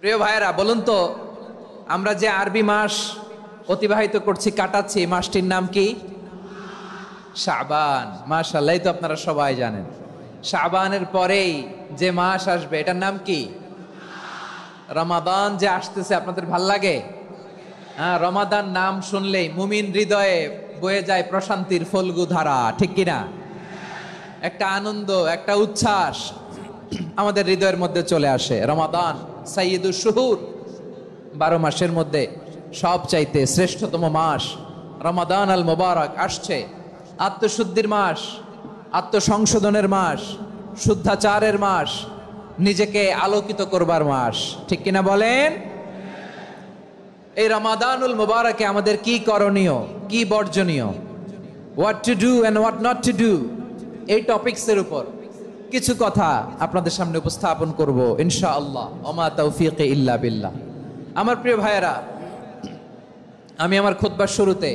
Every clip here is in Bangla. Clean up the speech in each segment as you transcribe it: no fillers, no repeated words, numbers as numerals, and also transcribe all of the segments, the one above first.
প্রিয় ভাইয়েরা, বলুন তো, আমরা যে আরবি মাস অতিবাহিত করছি, কাটাচ্ছি, মাসটির নাম কি? শাবান। মাশাআল্লাহ, তো আপনারা সবাই জানেন। শাবানের পরেই যে মাস আসবে এটার নাম কি? রমাদান যে আসতেছে, আপনাদের ভাল লাগে? হ্যাঁ, রমাদান নাম শুনলেই মুমিন হৃদয়ে বয়ে যায় প্রশান্তির ফল্গু ধারা, ঠিক কিনা? একটা আনন্দ, একটা উচ্ছ্বাস আমাদের হৃদয়ের মধ্যে চলে আসে। রমাদান সাইয়্যিদুশ শুহুর, 12 মাসের মধ্যে সবচাইতে শ্রেষ্ঠতম মাস রমাদান আল মুবারক আসছে। আত্মশুদ্ধির মাস, আত্মসংশোধনের মাস, শুদ্ধাচারের মাস, নিজেকে আলোকিত করবার মাস, ঠিক কিনা বলেন? এই রমাদানুল মুবারকে আমাদের কি করণীয়, কি বর্জনীয়, what to do and what not to do, এই টপিকসের উপর কিছু কথা আপনাদের সামনে উপস্থাপন করব ইনশাআল্লাহ। ওমা তাওফীকি ইল্লা বিল্লাহ। আমার প্রিয় ভাইয়েরা, আমি আমার খুতবার শুরুতে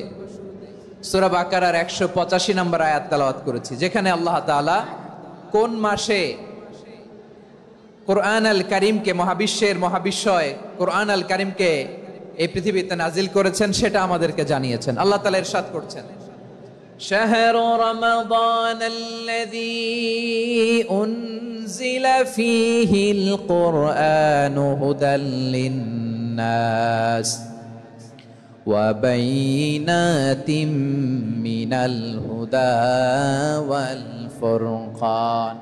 সূরা বাকারার 185 নম্বর আয়াত তেলাওয়াত করেছি, যেখানে আল্লাহ তাআলা কোন মাসে কোরআন আল কারীমকে, মহাবিশ্বের মহাবিশ্বয় কোরআন আল কারীমকে এই পৃথিবীতে নাজিল করেছেন সেটা আমাদেরকে জানিয়েছেন। আল্লাহ তাআলা ইরশাদ করছেন, শাহরু রমাদান আল্লাযী উনজিলা ফীহিল কুরআনু হুদাল লিন্নাস ওয়া বাইনাতিম মিনাল হুদা ওয়াল ফুরকান।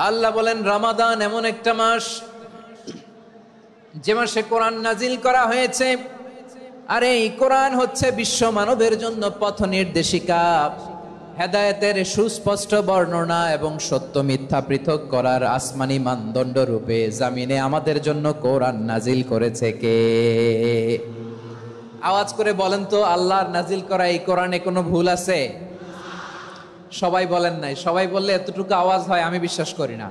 আল্লাহ বলেন, রমাদান এমন একটা মাস যে মাসে কোরআন নাজিল করা হয়েছে। আর এই কোরআন হচ্ছে বিশ্ব মানবের জন্য পথ নির্দেশিকা, হেদায়েতের সুস্পষ্ট বর্ণনা এবং সত্য মিথ্যা পৃথক করার আসমানি মানদণ্ড রূপে জামিনে আমাদের জন্য কোরআন নাজিল করেছে কে? আওয়াজ করে বলেন তো, আল্লাহর নাজিল করা এই কোরআনে কোনো ভুল আছে? সবাই বলেন নাই। সবাই বললে এতটুকু আওয়াজ হয় আমি বিশ্বাস করি না।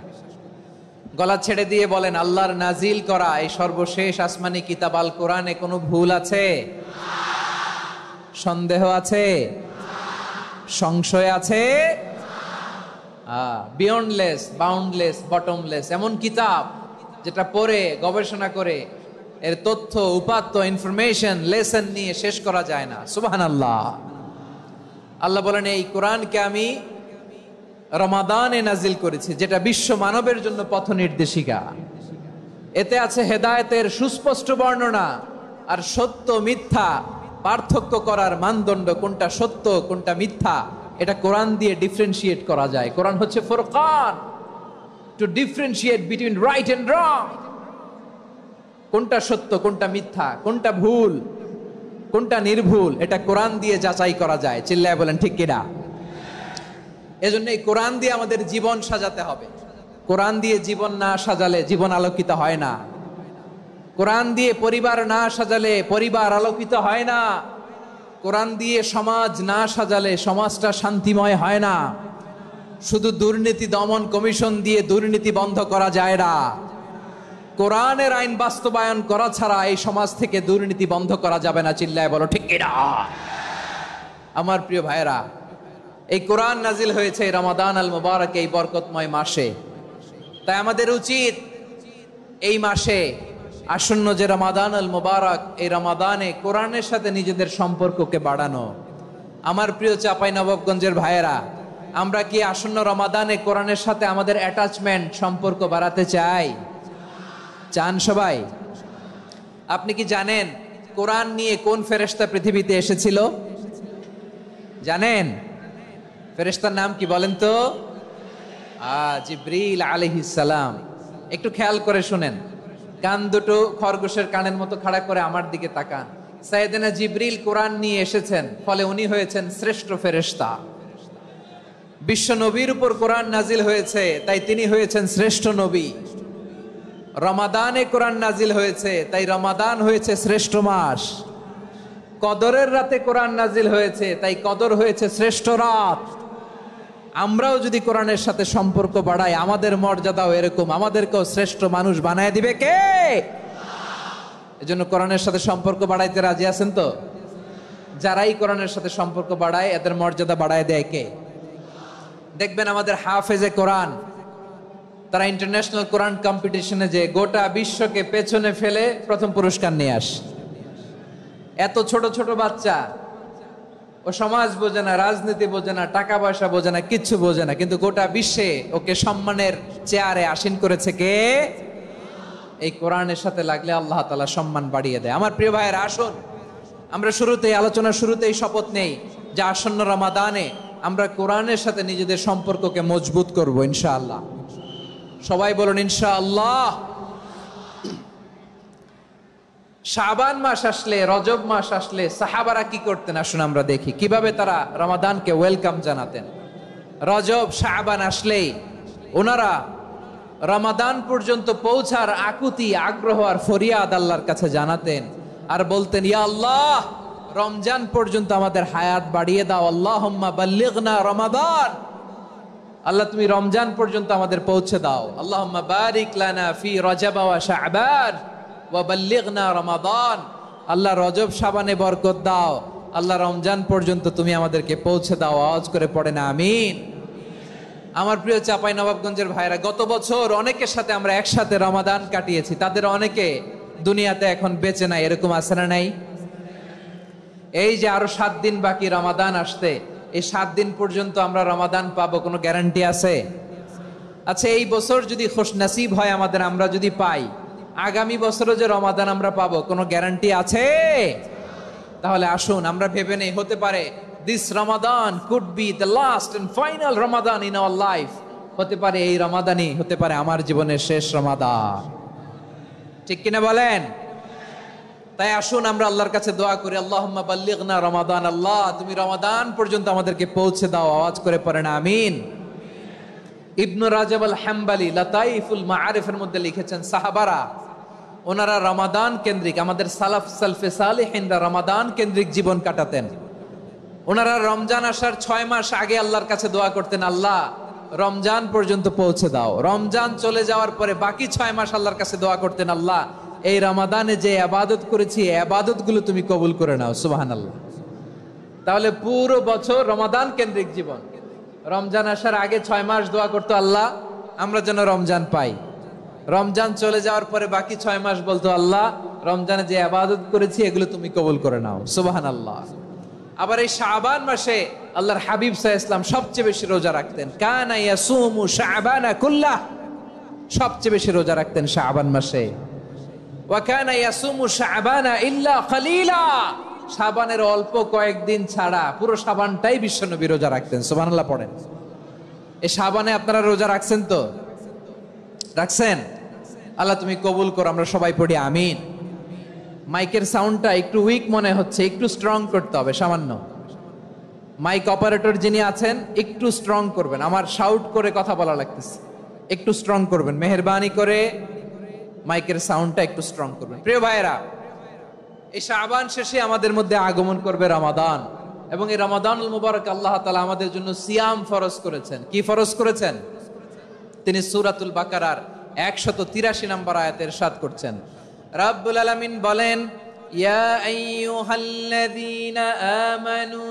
গলা ছেড়ে দিয়ে বলেন, আল্লাহর নাজিল করা এই সর্বশেষ আসমানি কিতাব আল কোরআনে কোনো ভুল আছে? সন্দেহ আছে? সংশয় আছে? বিয়ন্ডলেস, বাউন্ডলেস, বটমলেস, এমন কিতাব যেটা পড়ে গবেষণা করে এর তথ্য, উপাত্ত, ইনফরমেশন, লেসন নিয়ে শেষ করা যায় না। সুবহানাল্লাহ। আল্লাহ বলেন, এই কোরআনকে আমি রমাদানে নাজিল করেছি, যেটা বিশ্ব মানবের জন্য পথ নির্দেশিকা। এতে আছে হেদায়েতের সুস্পষ্ট বর্ণনা আর সত্য মিথ্যা পার্থক্য করার মানদণ্ড, কোনটা সত্য কোনটা মিথ্যা এটা কোরআন দিয়ে ডিফারেন্সিয়েট করা যায়। কোরআন হচ্ছে ফুরকান, to differentiate between right and wrong. কোনটা সত্য, কোনটা মিথ্যা, কোনটা ভুল, কোনটা নির্ভুল, এটা কোরআন দিয়ে যাচাই করা যায়। চিল্লায় বলেন ঠিক কিনা? এজন্য এই কোরআন দিয়ে আমাদের জীবন সাজাতে হবে। কোরআন দিয়ে জীবন না সাজালে জীবন আলোকিত হয় না। কোরআন দিয়ে পরিবার না সাজালে পরিবার আলোকিত হয় না। কোরআন দিয়ে সমাজ না সাজালে সমাজটা শান্তিময় হয় না। শুধু দুর্নীতি দমন কমিশন দিয়ে দুর্নীতি বন্ধ করা যায় না। কোরআনের আইন বাস্তবায়ন করা ছাড়া এই সমাজ থেকে দুর্নীতি বন্ধ করা যাবে না। চিল্লায় বলো ঠিক কিনা? আমার প্রিয় ভাইয়েরা, এই কোরআন নাজিল হয়েছে রমাদান আল মুবারক, এই বরকতময় মাসে। তাই আমাদের উচিত এই মাসে আসন্ন যে রমাদান আল মুবারক, এই রমাদানে কোরআনের সাথে নিজেদের সম্পর্ককে বাড়ানো। আমার প্রিয় চাঁপাইনবাবগঞ্জের ভাইয়েরা, আমরা কি আসন্ন রমাদানে কোরআনের সাথে আমাদের অ্যাটাচমেন্ট, সম্পর্ক বাড়াতে চাই? চান সবাই? আপনি কি জানেন কোরআন নিয়ে কোন ফেরেশতা পৃথিবীতে এসেছিল? জানেন? ফেরেশতার নাম কি বলেন তো? জিবরিল আলাইহিস সালাম। একটু খেয়াল করে শুনেন, কান দুটো খরগোশের কানের মতো খাড়া করে আমার দিকে তাকান। সাইয়েদনা জিবরিল কোরআন নিয়ে এসেছেন, ফলে উনি হয়েছেন শ্রেষ্ঠ ফেরেশতা। বিশ্ব নবীর উপর কোরআন নাজিল হয়েছে, তাই তিনি হয়েছেন শ্রেষ্ঠ নবী। রমাদানে কোরআন নাজিল হয়েছে, তাই রমাদান হয়েছে শ্রেষ্ঠ মাস। কদরের রাতে কোরআন নাজিল হয়েছে, তাই কদর হয়েছে শ্রেষ্ঠ রাত। আমরাও যদি কোরআনের সাথে সম্পর্ক বাড়াই, আমাদের মর্যাদাও এরকম, আমাদেরকেও শ্রেষ্ঠ মানুষ বানায় দিবে কে? এজন্য কোরআনের সাথে সম্পর্ক বাড়াইতে রাজি আছেন তো? যারাই কোরআনের সাথে সম্পর্ক বাড়ায় এদের মর্যাদা বাড়ায় দেয় কে? দেখবেন আমাদের হাফেজে কোরআন, তারা ইন্টারন্যাশনাল কোরআন কম্পিটিশনে যে গোটা বিশ্বকে পেছনে ফেলে প্রথম পুরস্কার নিয়ে আসে। এত ছোট ছোট বাচ্চা, ও সমাজ বোঝে না, রাজনীতি বোঝে না, টাকা পয়সা বোঝে না, কিচ্ছু বোঝে না, কিন্তু গোটা বিশ্বে ওকে সম্মানের চেয়ারে আসীন করেছে কে? এই কোরআনের সাথে লাগলে আল্লাহ তাআলা সম্মান বাড়িয়ে দেয়। আমার প্রিয় ভাইয়েরা, আসুন আমরা শুরুতেই, আলোচনার শুরুতেই শপথ নেই যে আসন্ন রমাদানে আমরা কোরআনের সাথে নিজেদের সম্পর্ককে মজবুত করব ইনশাআল্লাহ। সবাই বলুন ইনশাআল্লাহ। শাবান মাস আসলে, রজব মাস আসলে সাহাবারা কি করতেন আসুন আমরা দেখি কিভাবে তারা রমাদানকে ওয়েলকাম জানাতেন। রজব শাবান আসলেই ওনারা রমাদান পর্যন্ত পৌঁছার আকুতি, আগ্রহ আর ফরিয়াদ আল্লাহর কাছে জানাতেন আর বলতেন, ইয়া আল্লাহ, রমজান পর্যন্ত আমাদের হায়াত বাড়িয়ে দাও। আল্লাহুম্মা বাল্লিগনা রমাদান, আল্লাহ তুমি রমজান পর্যন্ত আমাদের পৌঁছে দাও। আল্লাহুম্মা বারিক লানা ফি রজব ওয়া শাবান ওয়া বাল্লিগনা রমাদান, আল্লাহ রজব শাবানে বরকত দাও, আল্লাহ রমজান পর্যন্ত তুমি আমাদেরকে পৌঁছে দাও। আওয়াজ করে পড়েন আমিন। আমার প্রিয় চাঁপাইনবাবগঞ্জের ভাইরা, গত বছর অনেকের সাথে আমরা একসাথে রমাদান কাটিয়েছি, তাদের অনেকে দুনিয়াতে এখন বেঁচে নাই, এরকম আছে না নাই? এই যে আরো 7 দিন বাকি রমাদান আসতে, এই 7 দিন পর্যন্ত আমরা রমাদান পাবো, কোনো গ্যারান্টি আছে? আচ্ছা, এই বছর যদি খুশনসিব হয় আমাদের, আমরা যদি পাই, আগামী বছরও যে রমাদান আমরা পাবো, কোনো গ্যারান্টি আছে? তাহলে আসুন আমরা ভেবে নেই, হতে পারে this Ramadan could be the last and final Ramadan in our life. হতে পারে এই রমাদানই হতে পারে আমার জীবনের শেষ রমাদান। ঠিক কিনা বলেন? তাই আসুন আমরা আল্লাহর কাছে দোয়া করি, আল্লাহুম্মা বাল্লিগনা রমাদান, আল্লাহ তুমি রমাদান পর্যন্ত আমাদেরকে পৌঁছে দাও। আওয়াজ করে পড়েন আমিন। ইবনু রাজব আল হাম্বলি লাতাইফুল মাআরিফের মধ্যে লিখেছেন, সাহাবারা ওনারা রমাদান কেন্দ্রিক, আমাদের সালাফ সালফে সালেহিনরা রমাদান কেন্দ্রিক জীবন কাটাতেন। ওনারা রমজান আসার 6 মাস আগে আল্লাহর কাছে দোয়া করতেন, আল্লাহ রমজান পর্যন্ত পৌঁছে দাও। রমজান চলে যাওয়ার পরে বাকি 6 মাস আল্লাহর কাছে দোয়া করতেন, আল্লাহ এই রমাদানে যে ইবাদত করেছি, ইবাদত গুলো তুমি কবুল করে নাও। সুবহানাল্লাহ। তাহলে পুরো বছর রমাদান কেন্দ্রিক জীবন। রমজান আসার আগে 6 মাস দোয়া করতো, আল্লাহ আমরা যেন রমজান পাই। রমজান চলে যাওয়ার পরে বাকি 6 মাস বলতো, আল্লাহ রমজানে যে ইবাদত করেছি এগুলো তুমি কবুল করে নাও। সুবহানাল্লাহ। আবার এই শাবান মাসে আল্লাহর হাবিব সাল্লাল্লাহু আলাইহি ওয়াসাল্লাম সবচেয়ে বেশি রোজা রাখতেন। কানা ইয়াসুমু শাবানা কুল্লাহ, সবচেয়ে বেশি রোজা রাখতেন শাবান মাসে। ওয়া কানা ইয়াসুমু শাবানা ইল্লা কালিলা, শাবানের অল্প কয়েকদিন ছাড়া পুরো শাবানটাই বিশ্বনবী রোজা রাখতেন। সুবহানাল্লাহ পড়েন। এই শাবানে আপনারা রোজা রাখছেন তো? রাখছেন? আল্লাহ তুমি কবুল করো, আমরা সবাই পড়ি আমিন। মাইকের সাউন্ডটা একটু উইক মনে হচ্ছে, একটু স্ট্রং করতে হবে সামান্য। মাইক অপারেটর যিনি আছেন একটু স্ট্রং করবেন, আমার শাউট করে কথা বলা লাগতেছে, একটু স্ট্রং করবেন মেহেরবানি করে, মাইকের সাউন্ডটা একটু স্ট্রং করবেন। প্রিয় ভাইয়েরা, এই শাবান শেষে আমাদের মধ্যে আগমন করবে রমাদান, এবং এই রমাদানুল মুবারক আল্লাহ তাআলা আমাদের জন্য সিয়াম ফরজ করেছেন। কি ফরজ করেছেন? তিনি সূরাতুল বাকারার 183 নম্বর আয়াতে ইরশাদ করছেন, রাব্বুল আলামিন বলেন, ইয়া আইয়ুহাল্লাযীনা আমানু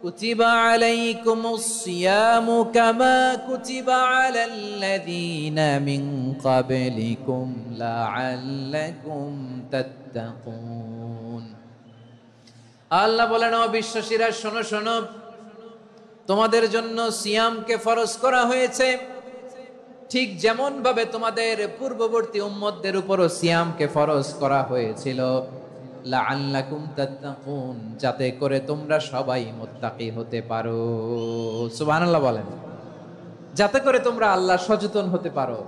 কুতিবা আলাইকুমুস সিয়ামু কামা কুতিবা আলাল্লাযীনা মিন ক্বাবলিকুম লাআল্লাকুম তাত্তাকুন। আল্লাহ বলেন, ও বিশ্বাসীরা শোনো শোনো, তোমাদের জন্য সিয়ামকে ফরজ করা হয়েছে, ঠিক যেমন ভাবে তোমাদের পূর্ববর্তী উম্মতদের উপরও সিয়ামকে ফরজ করা হয়েছিল, লাআল্লাকুম তাত্তাকুন, যাতে করে তোমরা সবাই মুত্তাকি হতে পারো। সুবহানাল্লাহ বলেন, যাতে করে তোমরা আল্লাহ সচেতন হতে পারো।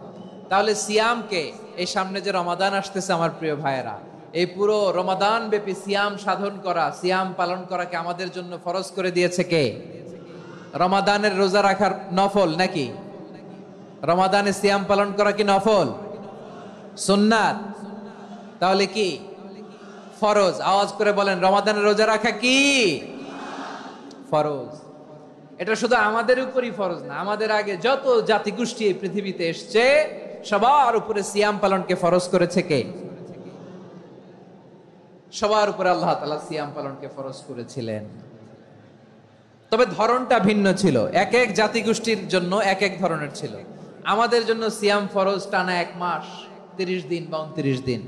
তাহলে সিয়ামকে, এই সামনে যে রমাদান আসতেছে আমার প্রিয় ভাইয়েরা, এই পুরো রমাদান ব্যাপী সিয়াম সাধন করা, সিয়াম পালন করাকে আমাদের জন্য ফরজ করে দিয়েছে কে? রমাদানের রোজা রাখার নফল নাকি? রমাদানে সিয়াম পালন করা কি নফল? সুন্নাত? তাহলে কি ফরজ? আওয়াজ করে বলেন, রমাদানের রোজা রাখা কি ফরজ? এটা শুধু আমাদের উপরই ফরজ না, আমাদের আগে যত জাতিগোষ্ঠী এই পৃথিবীতে এসছে সবার উপরে সিয়াম পালনকে ফরজ করেছে কে? সবার উপরে আল্লাহ তাআলা সিয়াম পালনকে ফরজ করেছিলেন। তবে ধরনটা ভিন্ন ছিল, এক এক জাতিগোষ্ঠীর জন্য এক এক ধরনের ছিল। আমাদের জন্য সিয়াম ফরজ টানা 1 মাস, 30 দিন বা 29 দিন।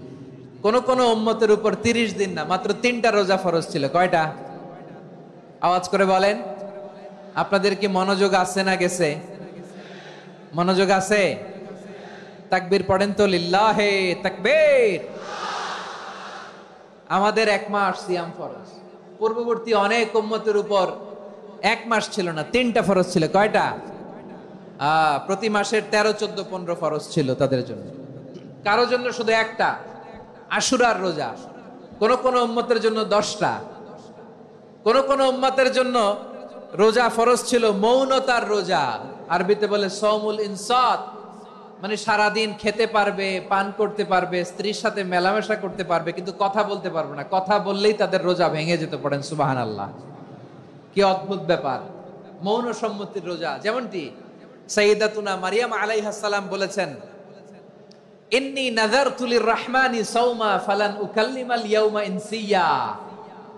কোন কোন উম্মতের উপর 30 দিন না, মাত্র 3টা রোজা ফরজ ছিল। কয়টা? আওয়াজ করে বলেন। আপনাদের কি মনোযোগ আছে না গেছে? মনোযোগ আছে? তাকবীর পড়েন তো, লিল্লাহে তাকবীর। আমাদের 1 মাস সিয়াম ফরজ। পূর্ববর্তী অনেক উম্মতের উপর 1 মাস ছিল না, 3টা ফরজ ছিল। কয়টা? প্রতি মাসের 13, 14, 15 ফরজ ছিল তাদের জন্য। কারো জন্য শুধু একটা, আশুরার রোজা। কোন কোন উম্মতের জন্য 10টা। কোন কোন উম্মতের জন্য রোজা ফরজ ছিল মৌনতার রোজা, আরবিতে বলে সওমুল ইনসাত, মানে সারাদিন খেতে পারবে, পান করতে পারবে, স্ত্রীর সাথে মেলামেশা করতে পারবে, কিন্তু কথা বলতে পারবে না। কথা বললেই তাদের রোজা ভেঙে যেত। পড়েন সুবহানাল্লাহ। কি অদ্ভুত ব্যাপার! মৌন সম্মতির রোজা। যেমনটি সাইয়্যিদাতুনা মারিয়াম আলাইহাস সালাম বলেছেন, ইন্নী নাযারতু লির-রাহমানি সাওমা ফালান উকাল্লিমাল ইয়াওমা ইনসিয়া।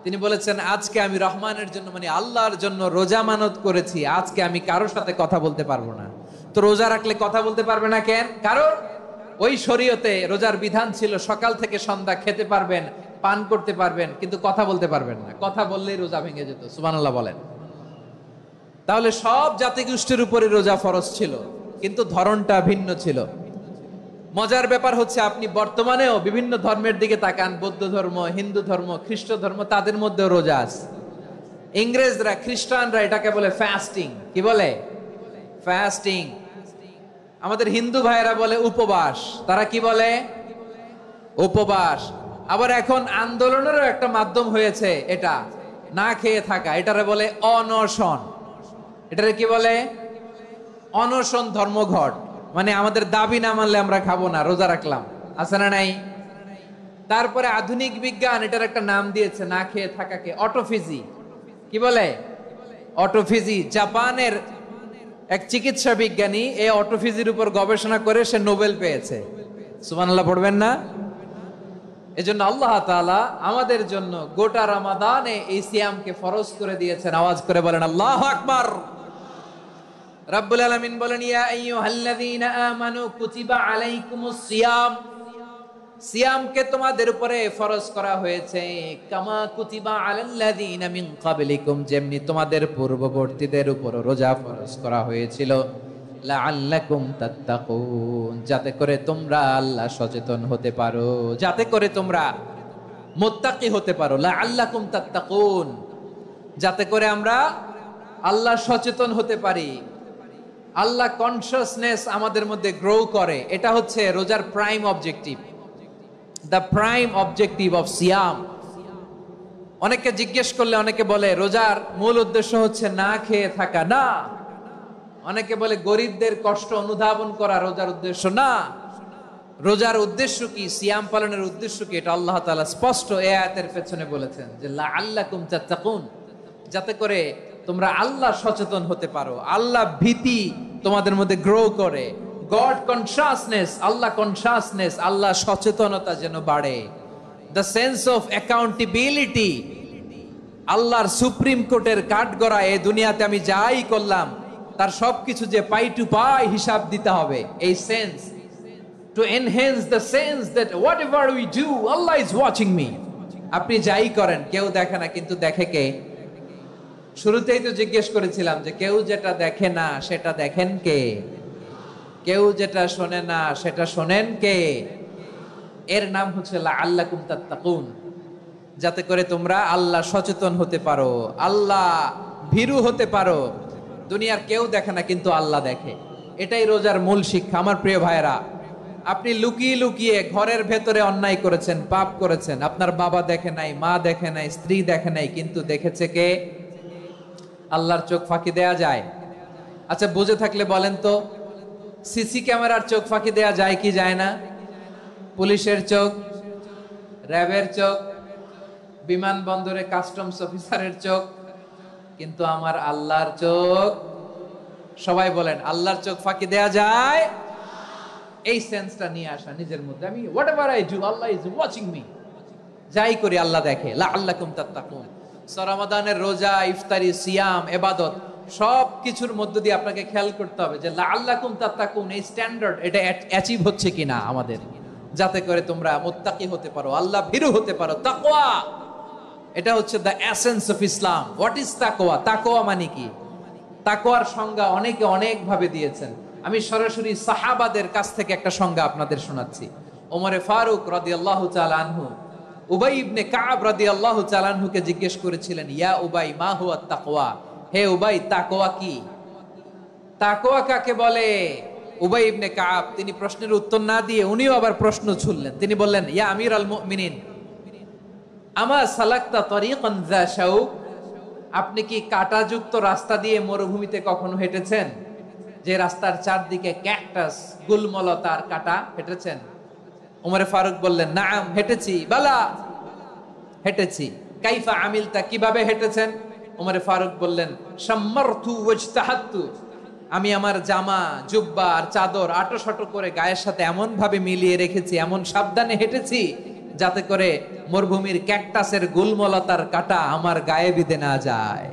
তিনি বলেছেন, আজকে আমি রহমানের জন্য, মানে আল্লাহর জন্য রোজা মানত করেছি, আজকে আমি কারোর সাথে কথা বলতে পারবো না। তো রোজা রাখলে কথা বলতে পারবে না কেন? কারণ ওই শরীয়তে রোজার বিধান ছিল সকাল থেকে সন্ধ্যা খেতে পারবেন, পান করতে পারবেন, কিন্তু কথা বলতে পারবেন না। কথা বললেই রোজা ভেঙে যেত। সুবহানাল্লাহ বলেন। তাহলে সব জাতিগোষ্ঠীর উপরে রোজা ফরজ ছিল, কিন্তু ধরনটা ভিন্ন ছিল। মজার ব্যাপার হচ্ছে, আপনি বর্তমানেও বিভিন্ন ধর্মের দিকে তাকান, বৌদ্ধ ধর্ম, হিন্দু ধর্ম, খ্রিস্ট ধর্ম, তাদের মধ্যেও রোজা আছে। ইংরেজরা, খ্রিস্টানরা এটাকে বলে ফাস্টিং। কি বলে? ফাস্টিং। আমাদের হিন্দু ভাইয়েরা বলে উপবাস। তারা কি বলে? উপবাস। আবার এখন আন্দোলনেরও একটা মাধ্যম হয়েছে এটা, না খেয়ে থাকা। এটারে বলে অনশন। এটারে কি বলে? অনশন ধর্মঘট। মানে আমাদের দাবি না মানলে আমরা খাবো না, রোজা রাখলাম। আছে না নাই? তারপরে আধুনিক বিজ্ঞান এটার একটা নাম দিয়েছে না খেয়ে থাকাকে, অটোফিজি। কি বলে? অটোফিজি। জাপানের এক চিকিৎসা বিজ্ঞানী এই অটোফিজির উপর গবেষণা করে সে নোবেল পেয়েছে। সুবহানাল্লাহ পড়বেন না? এজন্য আল্লাহ তাআলা আমাদের জন্য গোটা রমাদানে এই সিয়ামকে ফরজ করে দিয়েছেন। আওয়াজ করে বলেন আল্লাহু আকবার। রাব্বুল আলামিন বলেন, ইয়া আইয়ুহাল্লাযীনা আমানু কুতিবা আলাইকুমুস সিয়াম। সিয়ামকে তোমাদের উপরে ফরজ করা হয়েছে, কামা কুতিবা আলাল্লাযীনা মিন ক্বাবলিকুম, যেমনি তোমাদের পূর্ববর্তীদের উপর রোজা ফরজ করা হয়েছিল, লাআল্লাকুম তাত্তাকুন, যাতে করে তোমরা আল্লাহ সচেতন হতে পারো, যাতে করে তোমরা মুত্তাকি হতে পারো। লাআল্লাকুম তাত্তাকুন, যাতে করে আমরা আল্লাহ সচেতন হতে পারি, আল্লাহ কনসিয়াসনেস আমাদের মধ্যে গ্রো করে। এটা হচ্ছে রোজার prime objective, the prime objective of সিয়াম। অনেকে জিজ্ঞেস করলে অনেকে বলে রোজার মূল উদ্দেশ্য হচ্ছে না খেয়ে থাকা। না। অনেকে বলে গরিবদের কষ্ট অনুধাবন করা রোজার উদ্দেশ্য। না। রোজার উদ্দেশ্য কি, সিয়াম পালনের উদ্দেশ্য কি, এটা আল্লাহ তাআলা স্পষ্ট এই আয়াতের পেছনে বলেছেন যে লাআল্লাকুম তাত্তাকুন, যাতে করে তোমরা আল্লাহ সচেতন হতে পারো, আল্লাহ ভীতি তোমাদের মধ্যে গ্রো করে, গড কনসিয়াসনেস, আল্লাহ কনসিয়াসনেস, আল্লাহ সচেতনতা যেন বাড়ে, দ্য সেন্স অফ অ্যাকাউন্টেবিলিটি। আল্লাহর সুপ্রিম কোর্টের কাঠগড়া এই দুনিয়াতে আমি যাই করলাম তার সবকিছু যে পাই টু পাই হিসাব দিতে হবে, এই sense, to enhance the sense that what ever we do Allah is watching me. আপনি যাই করেন কেউ দেখে না, কিন্তু দেখে কে? শুরুতেই তো জিজ্ঞেস করেছিলাম যে কেউ যেটা দেখে না সেটা দেখেন কে? কেউ যেটা শোনে না সেটা শোনেন কে? এর নাম হচ্ছে লাআল্লাকুম তাত্তাকুন, যাতে করে তোমরা আল্লাহ সচেতন হতে পারো, আল্লাহ ভীরু হতে পারো। দুনিয়ার কেউ দেখে না, কিন্তু আল্লাহ দেখে। এটাই রোজার মূল শিক্ষা। আমার প্রিয় ভাইরা, আপনি লুকিয়ে লুকিয়ে ঘরের ভেতরে অন্যায় করেছেন, পাপ করেছেন, আপনার বাবা দেখে নাই, মা দেখে নাই, স্ত্রী দেখে নাই, কিন্তু দেখেছে কে? আল্লাহর চোখ ফাঁকি দেয়া যায়? আচ্ছা, বুঝে থাকলে বলেন তো, সিসি ক্যামেরার চোখ ফাঁকি দেয়া যায় কি যায় না? পুলিশের চোখ, র্যাবের চোখ, বিমানবন্দরে কাস্টমস অফিসারের চোখ, কিন্তু আমার আল্লাহর চোখ? সবাই বলেন, আল্লাহর চোখ ফাঁকি দেয়া যায়? এই সেন্সটা নিয়ে আসা নিজের মধ্যে, আমি what ever I do Allah is watching me, যাই করি আল্লাহ দেখে। লাআল্লাকুম তাত্তাকুন। রমাদানের রোজা, ইফতারি, সিয়াম, ইবাদত সব কিছুর মধ্য দিয়ে আপনাকে খেয়াল করতে হবে যে লাআল্লাকুম তাত্তাকুন, এই স্ট্যান্ডার্ড এটা অ্যাচিভ হচ্ছে কিনা আমাদের, যাতে করে তোমরা মুত্তাকি হতে পারো, আল্লাহ ভীরু হতে পারো। তাকওয়া, এটা হচ্ছে the essence of Islam. What is তাকওয়া? তাকওয়া মানে কি? তাকওয়ার সংজ্ঞা অনেকে অনেক ভাবে দিয়েছেন। আমি সরাসরি সাহাবাদের কাছ থেকে একটা সংজ্ঞা আপনাদের শোনাচ্ছি। ওমরে ফারুক রাদিয়াল্লাহু তাআলা আনহু উবাই ইবনে কাব রাদিয়াল্লাহু তাআলা আনহুকে জিজ্ঞেস করেছিলেন, ইয়া উবাই মা হুয়া তাকওয়া, হে উবাই তাকওয়া কি? তাকওয়া কাকে বলে? উবাই ইবনে কাব তিনি প্রশ্নের উত্তর না দিয়ে উনিও আবার প্রশ্ন ছুড়লেন। তিনি বললেন, ইয়া আমিরাল মুমিনিন, আমা সালাকতা তরিকান যা শাউক, আপনি কি কাঁটাযুক্ত রাস্তা দিয়ে মরুভূমিতে কখনো হেঁটেছেন? যে রাস্তার চারদিকে ক্যাকটাস, গুলমলতার কাঁটা, হেঁটেছেন? ওমরে ফারুক বললেন, নাম, হেঁটেছি। বালা, হেঁটেছি। কাইফা আমিলতা, কিভাবে হেঁটেছেন? ওমরে ফারুক বললেন, শাম্মারতু ওয়াজতাহাতু, আমি আমার জামা, জুব্বা আর চাদর আটোসাটো করে গায়ের সাথে এমন ভাবে মিলিয়ে রেখেছি, এমন সাবধানে হেঁটেছি যাতে করে মরুভূমির ক্যাকটাসের গুলমলতার কাঁটা আমার গায়ে বিঁধে না যায়।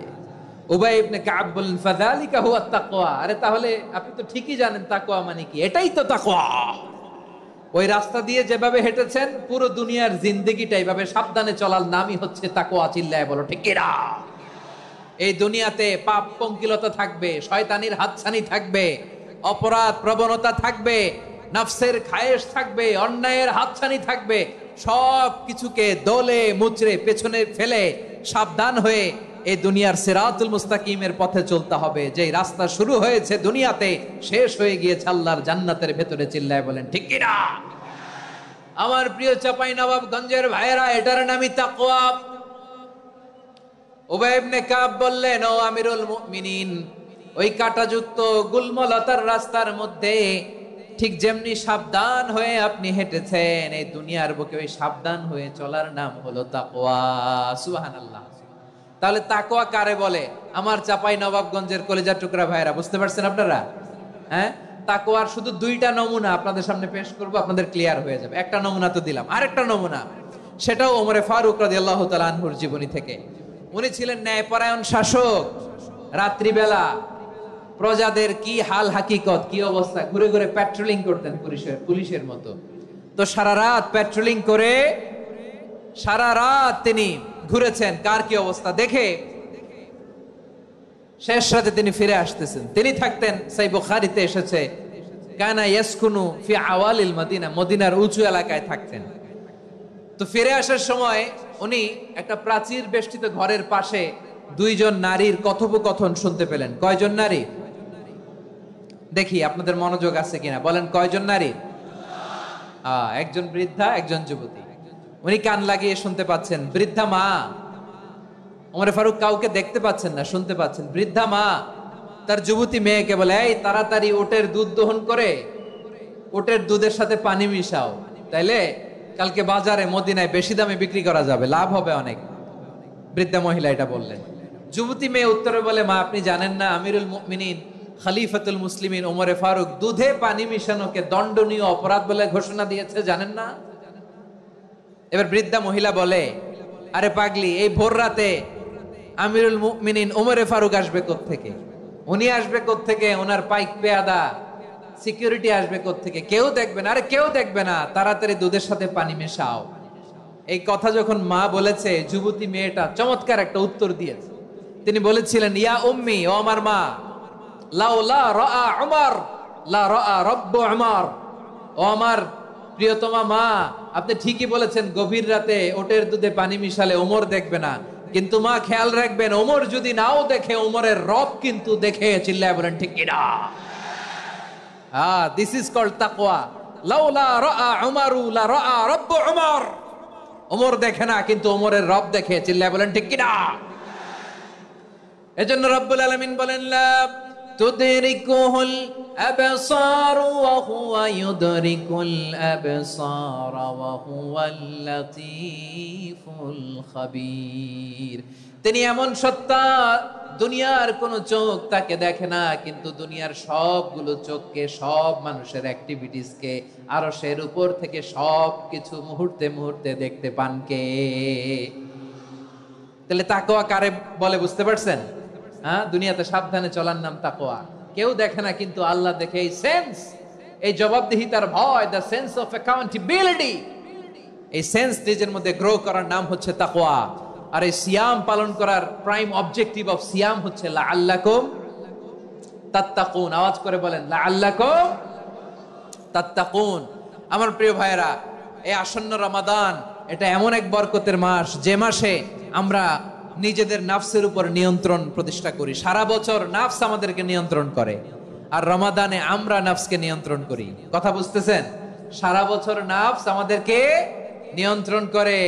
উবাই ইবনে কাব বললেন, ফাযালিকা হুয়া তাকওয়া, আরে তাহলে আপনি তো ঠিকই জানেন তাকওয়া মানে কি, এটাই তো তাকওয়া। ওই রাস্তা দিয়ে যেভাবে হেঁটেছেন, পুরো দুনিয়ার জিন্দেগিটা এইভাবে সাবধানে চলার নামই হচ্ছে তাকওয়া। চিল্লায় বলো ঠিক কিনা? এই দুনিয়াতে পাপ পঙ্কিলতা থাকবে, শয়তানির হাতছানি থাকবে, অপরাধ প্রবণতা থাকবে, নফসের খায়েশ থাকবে, অন্যায়ের হাতছানি থাকবে। সব কিছুকে দলে মুচড়ে পেছনে ফেলে সাবধান হয়ে এই দুনিয়ার সিরাতুল মুস্তাকিমের পথে চলতে হবে। যে রাস্তা শুরু হয়েছে দুনিয়াতে, শেষ হয়ে গিয়েছে আল্লাহর জান্নাতের ভেতরে। চিল্লায় বলেন ঠিক কিনা? আমার প্রিয় চাপাই নবাবগঞ্জের ভাইয়েরা, এটার নামই তাকওয়া। উবাই ইবনে কাব বললেন, ও আমিরুল মুমিনিন, ওই কাঁটাযুক্ত গুলমলতার রাস্তার মধ্যে ঠিক যেমনি সাবধান হয়ে আপনি হেঁটেছেন, এই দুনিয়ার বুকে ওই সাবধান হয়ে চলার নাম হলো তাকওয়া। সুবহানাল্লাহ। তাহলে তাকওয়া কারে বলে? আমার চাপাই নবাবগঞ্জের কলিজার টুকরা ভাইয়েরা, বুঝতে পারছেন আপনারা? হ্যাঁ, তাকওয়ার শুধু দুইটা নমুনা আপনাদের সামনে পেশ করব, আপনাদের ক্লিয়ার হয়ে যাবে। একটা নমুনা তো দিলাম, আরেকটা নমুনা, সেটাও ওমরে ফারুক রাদিয়াল্লাহু তাআলা আনহুর জীবনী থেকে। উনি ছিলেন ন্যায়পরায়ণ শাসক। রাত্রিবেলা প্রজাদের কি হাল হাকিকত, কি অবস্থা, ঘুরে ঘুরে প্যাট্রোলিং করতেন পুলিশের মতো। তো সারা রাত প্যাট্রোলিং করে সারা রাত তিনি ঘুরেছেন কার কি অবস্থা দেখে। শেষ রাতে তিনি ফিরে আসতেছেন। তিনি থাকতেন, সহিহ বুখারীতে এসেছে, কানা ইয়াসকুনু ফি আওয়ালিল মদিনা, মদিনার উঁচু এলাকায় থাকতেন। তো ফিরে আসার সময় উনি একটা প্রাচীর বেষ্টিত ঘরের পাশে দুইজন নারীর কথোপকথন শুনতে পেলেন। কয়জন নারী? দেখি আপনাদের মনোযোগ আছে কিনা, বলেন কয়জন নারী? একজন বৃদ্ধা, একজন যুবতী। উনি কান লাগিয়ে শুনতে পাচ্ছেন। বৃদ্ধা মা, ওমর ফারুক কাউকে দেখতে পাচ্ছেন না, শুনতে পাচ্ছেন। বৃদ্ধা মা তার যুবতী মেয়েকে বলে, এই তাড়াতাড়ি ওটের দুধ দহন করে ওটের দুধের সাথে পানি মিশাও, তাইলে কালকে বাজারে মদিনায় বেশি দামে বিক্রি করা যাবে, লাভ হবে অনেক। বৃদ্ধা মহিলা এটা বললেন। যুবতী মেয়ে উত্তরে বলে, মা আপনি জানেন না আমিরুল মুমিনিন খলিফাতুল মুসলিমিন ওমরে ফারুক দুধে পানি মিশানোকে দণ্ডনীয় অপরাধ বলে ঘোষণা দিয়েছে, জানেন না? এবার বৃদ্ধা মহিলা বলে, আরে পাগলি, এই ভোর রাতে আমিরুল মুমিনিন ওমরে ফারুক আসবে কোত্থেকে? উনি আসবে কোত্থেকে? ওনার পাইক পেয়াদা সিকিউরিটি আসবে কোত্থেকে? কেউ দেখবে না। আরে কেউ দেখবে না, তাড়াতাড়ি দুধের সাথে পানি মেশাও। এই কথা যখন মা বলেছে, যুবতী মেয়েটা চমৎকার একটা উত্তর দিয়েছে। তিনি বলেছিলেন, ইয়া উম্মি, ও আমার মা, লাউলা রাআ উমর লা রাআ রব্বু উমর, ও আমার প্রিয়তমা মা, আপনি ঠিকই বলেছেন, গভীর রাতে ওটের দুধে পানি মিশালে ওমর দেখবে না, কিন্তু মা খেয়াল রাখবেন, ওমর যদি নাও দেখে, ওমরের রব কিন্তু দেখে। চিল্লায় বলেন ঠিক কিনা? দিস ইজ কল্ড তাকওয়া। লাউলা রাআ উমরু লা রাআ রব্বু উমর, ওমর দেখে না কিন্তু ওমরের রব দেখে। চিল্লায় বলেন ঠিক কিনা? এজন্য রব্বুল আলামিন বলেন, লা তুদরিকুহুল আবসার ওয়া হুয়া ইউদরিকুল আবসার ওয়া হুয়াল লাতীফুল খাবীর। তিনি এমন সত্তা, দুনিয়ার কোন চোখ তাকে দেখে না, কিন্তু দুনিয়ার সবগুলো চোখকে, সব মানুষের অ্যাক্টিভিটিসকে আরশের উপর থেকে সব কিছু মুহূর্তে মুহূর্তে দেখতে পান কে? তাহলে তাকওয়া কারে বলে বুঝতে পারছেন? হ্যাঁ, দুনিয়াতে সাবধানে চলার নাম তাকওয়া। কেউ দেখে না, কিন্তু আল্লাহ দেখে। এই সেন্স, এই জবাবদিহিতার ভয়, দ্য সেন্স অফ অ্যাকাউন্টেবিলিটি, এই সেন্স নিজের মধ্যে গ্রো করার নাম হচ্ছে তাকওয়া। আর এই সিয়াম পালন করার প্রাইম অবজেক্টিভ অফ সিয়াম হচ্ছে লাআল্লাকুম তাত্তাকুন। আওয়াজ করে বলেন লাআল্লাকুম তাত্তাকুন। আমার প্রিয় ভাইয়েরা, এই আসন্ন রমাদান এটা এমন এক বরকতের মাস, যে মাসে আমরা নিজেদের নাফসের উপর নিয়ন্ত্রণ প্রতিষ্ঠা করি। সারা বছর নাফস আমাদেরকে নিয়ন্ত্রণ করে, আর রমাদানে আমরা নাফসকে নিয়ন্ত্রণ করি। কথা বুঝতেছেন? সারা বছর নাফস আমাদেরকে নিয়ন্ত্রণ করে।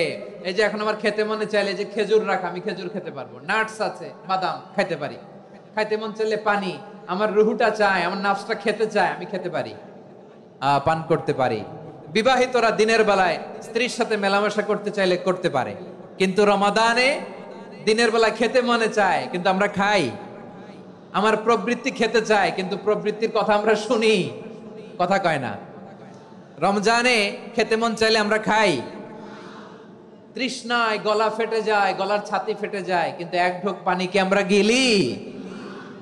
এই যে এখন আমার খেতে মনে চাইলে যে খেজুর রাখ, আমি খেজুর খেতে পারবো, নাটস আছে, বাদাম খাইতে পারি। খাইতে মন চাইলে পানি, আমার রুহুটা চায়, আমার নাফসটা খেতে চায়, আমি খেতে পারি, পান করতে পারি। বিবাহিতরা দিনের বেলায় স্ত্রীর সাথে মেলামেশা করতে চাইলে করতে পারে, কিন্তু রমাদানে দিনের বেলায় খেতে মনে চায়, কিন্তু আমরা খাই। আমার প্রবৃত্তি খেতে চায়, কিন্তু প্রবৃত্তির কথা আমরা শুনি, কথা কয় না। রমজানে খেতে মন চাইলে আমরা খাই, তৃষ্ণায় গলা ফেটে যায়, গলার ছাতি ফেটে যায়, কিন্তু এক ঢোক পানি কি আমরা গিলি?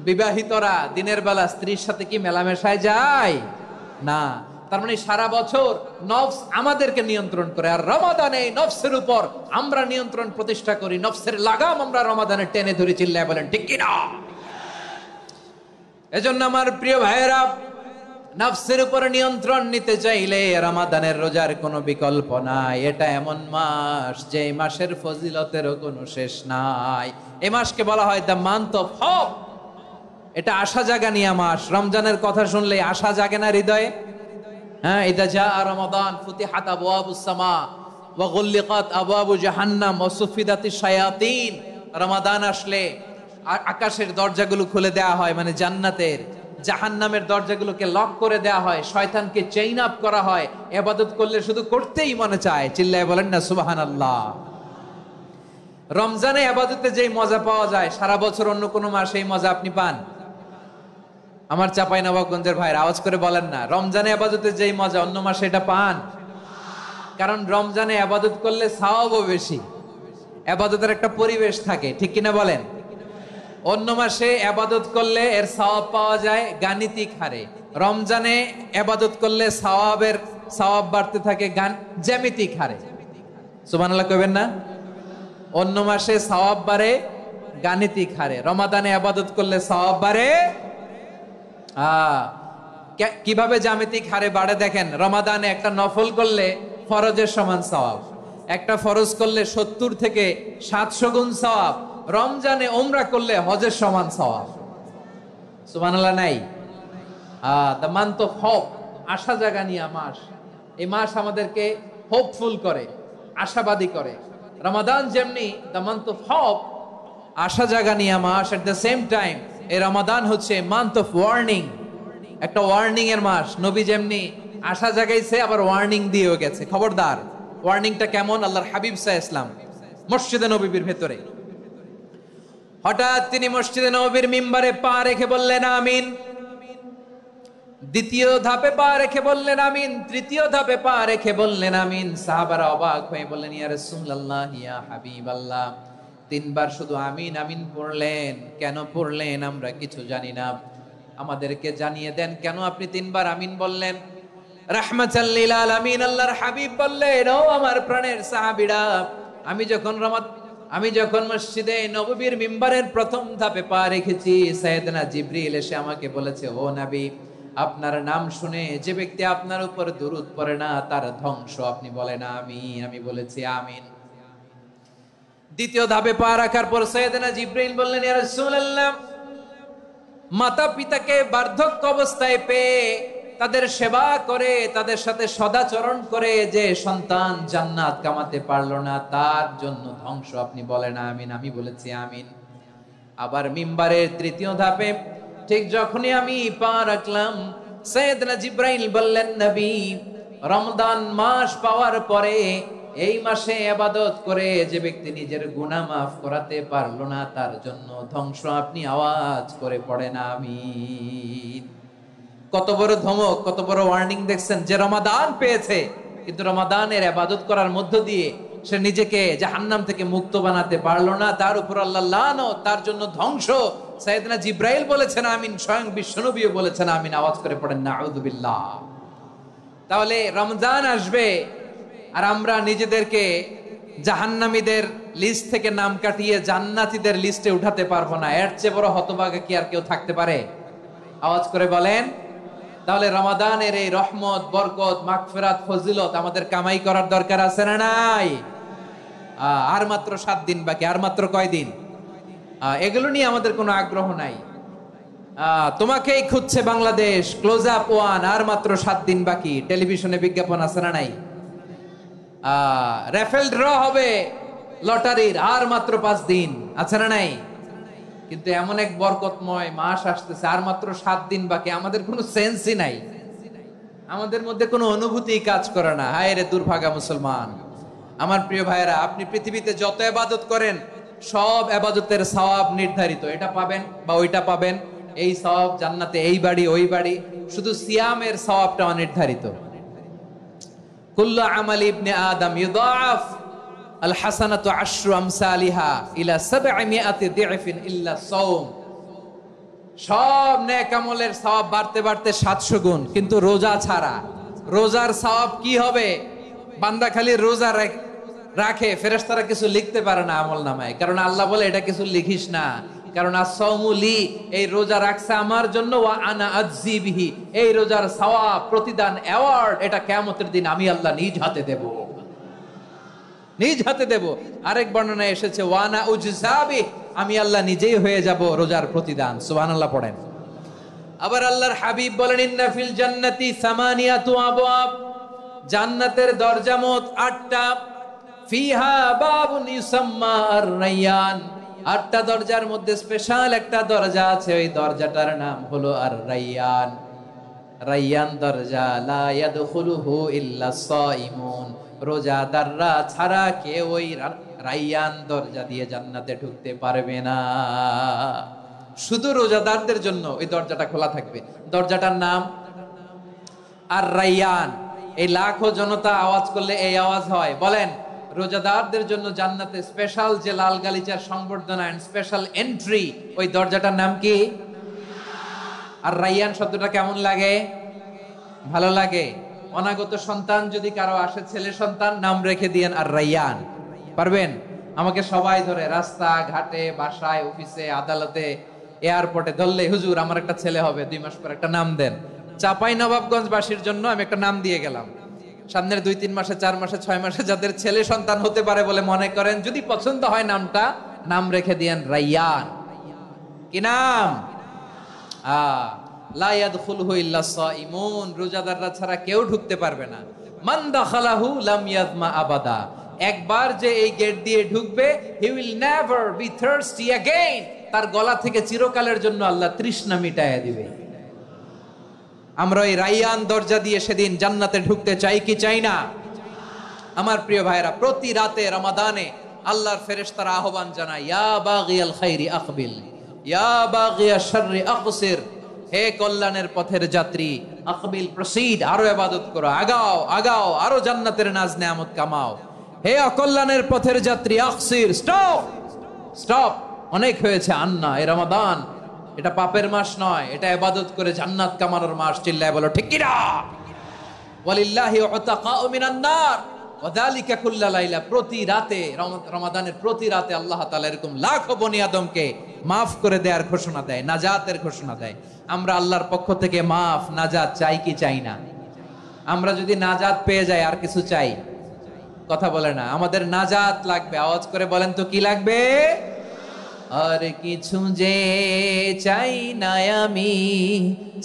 বিবাহিতরা দিনের বেলা স্ত্রীর সাথে কি মেলামেশায় যায় না। তার মানে সারা বছর নফস আমাদেরকে নিয়ন্ত্রণ করে, আর রমাদানে নফসের উপর আমরা নিয়ন্ত্রণ প্রতিষ্ঠা করি। নফসের লাগাম আমরা রমাদানে টেনে ধরে, চিল্লায় বলেন ঠিক কি না? এজন্য আমার প্রিয় ভাইয়েরা, নফসের উপর নিয়ন্ত্রণ নিতে চাইলে রমাদানের রোজার কোনো বিকল্প নাই। এটা এমন মাস যে মাসের ফজিলতেরও কোনো শেষ নাই। এই মাসকে বলা হয় দ্য মান্থ অফ হোপ। এটা আশা জাগানিয়া মাস। রমজানের কথা শুনলে আশা জাগে না হৃদয়ে? হ্যাঁ, ইদা জাআ রমাদান ফুতিহাত আবওয়াবুস সামা ওয়া গুল্লিকাত আবওয়াবু জাহান্নাম ওয়া সুফিদাতিশ শায়াতিন। রমাদান আসলে আকাশের দরজাগুলো খুলে দেওয়া হয়, মানে জান্নাতের। জাহান্নামের দরজাগুলোকে লক করে দেওয়া হয়, শয়তানকে চেইন আপ করা হয়। ইবাদত করলে শুধু করতেই মনে চায়, চিল্লায় বলেন না সুবহানাল্লাহ। রমজানে ইবাদতে যেই মজা পাওয়া যায়, সারা বছর অন্য কোনো মাসে এই মজা আপনি পান? আমার চাঁপাইনবাবগঞ্জের ভাইরা আওয়াজ করে বলেন না, রমজানে ইবাদতে যেই মজা অন্য মাসে এটা পান? কারণ রমজানে ইবাদত করলে সওয়াবও বেশি, ইবাদতের একটা পরিবেশ থাকে, ঠিক কিনা বলেন? অন্য মাসে ইবাদত করলে এর সওয়াব পাওয়া যায় গাণিতিক হারে, রমজানে ইবাদত করলে সওয়াব বাড়তে থাকে জ্যামিতিক হারে। সুবহানাল্লাহ কইবেন না? অন্য মাসে সওয়াব বাড়ে গাণিতিক হারে, রমাদানে ইবাদত করলে সওয়াব বাড়ে কিভাবে জ্যামিতিক হারে বাড়ে দেখেন। রমাদানে একটা নফল করলে ফরজের সমান সওয়াব, একটা ফরজ করলে 70 থেকে 700 গুণ সওয়াব। রমজানে উমরা করলে হজের সমান সওয়াব। সুবহানাল্লাহ নাই? দ্য মান্থ অফ হোপ, আশা জাগানিয়া মাস। এই মাস আমাদেরকে হোপফুল করে, আশাবাদী করে। রমাদান যেমনি দ্য মান্থ অফ হোপ, আশা জাগানিয়া মাস, এট দ্য সেম টাইম এই রমাদান হচ্ছে মান্থ অফ ওয়ার্নিং, একটা ওয়ার্নিং এর মাস। নবী যেমনি আশা জাগাইছে, আবার ওয়ার্নিং দিয়েও গেছে, খবরদার। ওয়ার্নিংটা কেমন? আল্লাহর হাবিব সাল্লাল্লাহু আলাইহি ওয়াসাল্লাম মসজিদে নববীর ভেতরে, হঠাৎ তিনি মসজিদে নববীর মিম্বারে পা রেখে বললেন আমিন। দ্বিতীয় ধাপে পা রেখে বললেন আমিন, তৃতীয় ধাপে পা রেখে বললেন আমিন। সাহাবারা অবাক হয়ে বললেন ইয়া রাসূলুল্লাহ, ইয়া হাবিবাল্লাহ, 3 বার শুধু আমিন আমিন পড়লেন, কেন পড়লেন আমরা কিছু জানি না, আমাদেরকে জানিয়ে দেন কেন আপনি 3 বার আমিন বললেন। রাহমাতাল লিল আলামিন আল্লাহর হাবিব বললেন, ও আমার প্রাণের সাহাবীরা, আমি যখন মসজিদে নববীর মিম্বারের প্রথম ধাপে পা রেখেছি, সাইয়েদনা জিবরিল এসে আমাকে বলেছে, ও নবী, আপনার নাম শুনে যে ব্যক্তি আপনার উপর দুরূদ পড়ে না তার ধ্বংস। আপনি বলেন আমিন। আমি বলেছি আমিন। দ্বিতীয় ধাপে পা রাখার পর সাইয়েদনা জিবরিল বললেন, ইয়া রাসূলুল্লাহ, মাতা পিতাকে বার্ধক্য অবস্থায় পেয়ে তাদের সেবা করে, তাদের সাথে সদাচরণ করে যে সন্তান জান্নাত কামাতে পারলো না, তার জন্য ধ্বংস। আপনি বলেন আমিন। আমি বলেছি আমিন। আবার মিম্বারের তৃতীয় ধাপে ঠিক যখনই আমি পা রাখলাম, সাইয়েদনা জিবরাইল বললেন, নবী, রমজান মাস পাওয়ার পরে এই মাসে ইবাদত করে যে ব্যক্তি নিজের গুনাহ মাফ করাতে পারলো না, তার জন্য ধ্বংস। আপনি আওয়াজ করে পড়েন আমিন। কত বড় ধমক, কত বড় ওয়ার্নিং দেখছেন। যে রমাদান পেয়েছে, কিন্তু রমাদানের ইবাদত করার মধ্য দিয়ে সে নিজেকে জাহান্নাম থেকে মুক্ত বানাতে পারলো না, তার উপর আল্লাহ লানত, তার জন্য ধ্বংস। সাইয়েদনা জিব্রাইল বলেছেন আমিন, স্বয়ং বিশ্বনবীও বলেছেন আমিন। আওয়াজ করে পড়েন নাউযুবিল্লাহ। তাহলে রমজান আসবে আর আমরা নিজেদেরকে জাহান্নামীদের লিস্ট থেকে নাম কাটিয়ে জান্নাতীদের লিস্টে উঠাতে পারবো না। এর চেয়ে বড় হতভাগা কি আর কেউ থাকতে পারে? আওয়াজ করে বলেন। তাহলে রমাদানের এই রহমত, বরকত, মাগফিরাত, ফজিলত আমাদের কামাই করার দরকার আছে না নাই? আর মাত্র 7 দিন বাকি। আর মাত্র কয় দিন? এগুলো নিয়ে আমাদের কোনো আগ্রহ নাই। তোমাকেই খুঁজছে বাংলাদেশ, ক্লোজ আপ ওয়ান, আর মাত্র 7 দিন বাকি। টেলিভিশনে বিজ্ঞাপন আছে না নাই? রেফেল ড্র হবে লটারির, আর মাত্র 5 দিন, আছে না নাই? কিন্তু এমন এক বরকতময় মাস আসতেছে, আর মাত্র 7 দিন বাকি। আমাদের কোনো সেন্সই নাই, আমাদের মধ্যে কোনো অনুভূতি কাজ করে না। হায় রে দুর্ভাগা মুসলমান। আমার প্রিয় ভাইয়েরা, আপনি পৃথিবীতে যত ইবাদত করেন সব ইবাদতের সওয়াব নির্ধারিত। এটা পাবেন বা ওইটা পাবেন, এই সওয়াব জান্নাতে, এই বাড়ি ওই বাড়ি। শুধু সিয়ামের সওয়াবটা অনির্ধারিত। কুল্লু আমালি ইবনে আদম ইউদাআফ আল হাসানাতু আশরু আমসালিহা ইলা 700 দি'ফিন ইল্লা সাওম। সব নেক আমলের সওয়াব বাড়তে বাড়তে 700 গুণ, কিন্তু রোজা ছাড়া। রোজার সওয়াব কি হবে? বান্দা খালি রোজা রাখে, ফেরেশতারা কিছু লিখতে পারে না আমলনামায়, কারণ আল্লাহ বলে এটা কিছু লিখিস না, কারণ as-সাওমু লি, এই রোজা রাখছে আমার জন্য, ওয়া আনা আজজি বিহি, এই রোজার সওয়াব, প্রতিদান, অ্যাওয়ার্ড এটা কিয়ামতের দিন আমি আল্লাহ নিজ হাতে দেব, নিজ হাতে দেব। আরেক বর্ণনায় এসেছে ওয়া আনা উজজাবি, আমি আল্লাহ নিজেই হয়ে যাব রোজার প্রতিদান। সুবহানাল্লাহ পড়েন। আবার আল্লাহর হাবিব বলেন ইন্না ফিল জান্নাতি সামানিয়াতু আবওয়াব, জান্নাতের দরজা মোট 8টা। ফিহা বাবুন ইউসাম্মা আর-রায়্যান, 8টা দরজার মধ্যে স্পেশাল একটা দরজা আছে, ওই দরজাটার নাম হলো আর-রায়্যান। রায়্যান দরজা, লা ইয়াদখুলুহু ইল্লা সাইমুন, রোজাদাররা ছাড়া কেউ ওই রায়্যান দরজা দিয়ে জান্নাতে ঢুকতে পারবে না। শুধু রোজাদারদের জন্য ওই দরজাটা খোলা থাকবে। দরজাটার নাম আর-রায়্যান। এই লাখো জনতা আওয়াজ করলে এই আওয়াজ হয়। বলেন, রোজাদারদের জন্য জান্নাতে স্পেশাল যে লাল গালিচার সংবর্ধনা এন্ড স্পেশাল এন্ট্রি, ওই দরজাটার নাম কি? আর-রায়্যান শব্দটা কেমন লাগে? ভালো লাগে। অনাগত সন্তান যদি কারো আসে, ছেলে সন্তান, নাম রেখে দিয়েন আর-রায়্যান। পারবেন? আমাকে সবাই ধরে রাস্তা ঘাটে, বাসায়, অফিসে, আদালতে, এয়ারপোর্টে ধরলে, হুজুর আমার একটা ছেলে হবে 2 মাস পর, একটা নাম দেন। চাপাই নবাবগঞ্জবাসীর জন্য আমি একটা নাম দিয়ে গেলাম। সামনের 2-3 মাসে, 4 মাসে, 6 মাসে যাদের ছেলে সন্তান হতে পারে বলে মনে করেন, যদি পছন্দ হয় নামটা, নাম রেখে দিয়েন রায়্যান। কি নাম? লা ইয়াদখুলহু ইল্লা সাইমুন, রোজাদাররা ছাড়া কেউ ঢুকতে পারবে না। মান দাখালাহু লাম ইয়াযমা আবাদা, একবার যে এই গেট দিয়ে ঢুকবে, he will never be thirsty again, তার গলা থেকে চিরকালের জন্য আল্লাহ তৃষ্ণা মিটায়া দিবে। আমরা ওই রায়্যান দরজা দিয়ে সেদিন জান্নাতে ঢুকতে চাই কি চাই না? আমার প্রিয় ভাইরা, প্রতি রাতে রমাদানে আল্লাহর ফেরেশতারা আহ্বান জানায়, ইয়া বাগিয়াল খাইরি আকবিল, ইয়া বাগিয়াশ শাররি আকসির, হে কল্যাণের পথের যাত্রী, আকবিল প্রসিড, আরো ইবাদত করো, আগাও আগাও, আরো জান্নাতের নাজ নেয়ামত কামাও। হে অকল্যাণের পথের যাত্রী, আকসির, স্টপ স্টপ, অনেক হয়েছে। আন্না, এই রমাদান এটা পাপের মাস নয়, এটা ইবাদত করে জান্নাত কামানোর মাস। চিল্লায় বলো ঠিক কি না? ওয়ালিল্লাহি উতাকাউ মিনান নার ওয়া যালিকা কুল্লা লাইলা, প্রতি রাতে, রমাদানের প্রতি রাতে আল্লাহ তাআলা এরকম লাখো বনি আদমকে মাফ করে দেওয়ার ঘোষণা দেয়, নাজাতের ঘোষণা দেয়। আমরা আল্লাহর পক্ষ থেকে মাফ, নাজাত চাই কি চাই না? আমরা যদি নাজাত পেয়ে যাই আর কিছু চাই? কথা বলে না। আমাদের নাজাত লাগবে। আওয়াজ করে বলেন তো কি লাগবে? আর কিছু যে চাই না আমি,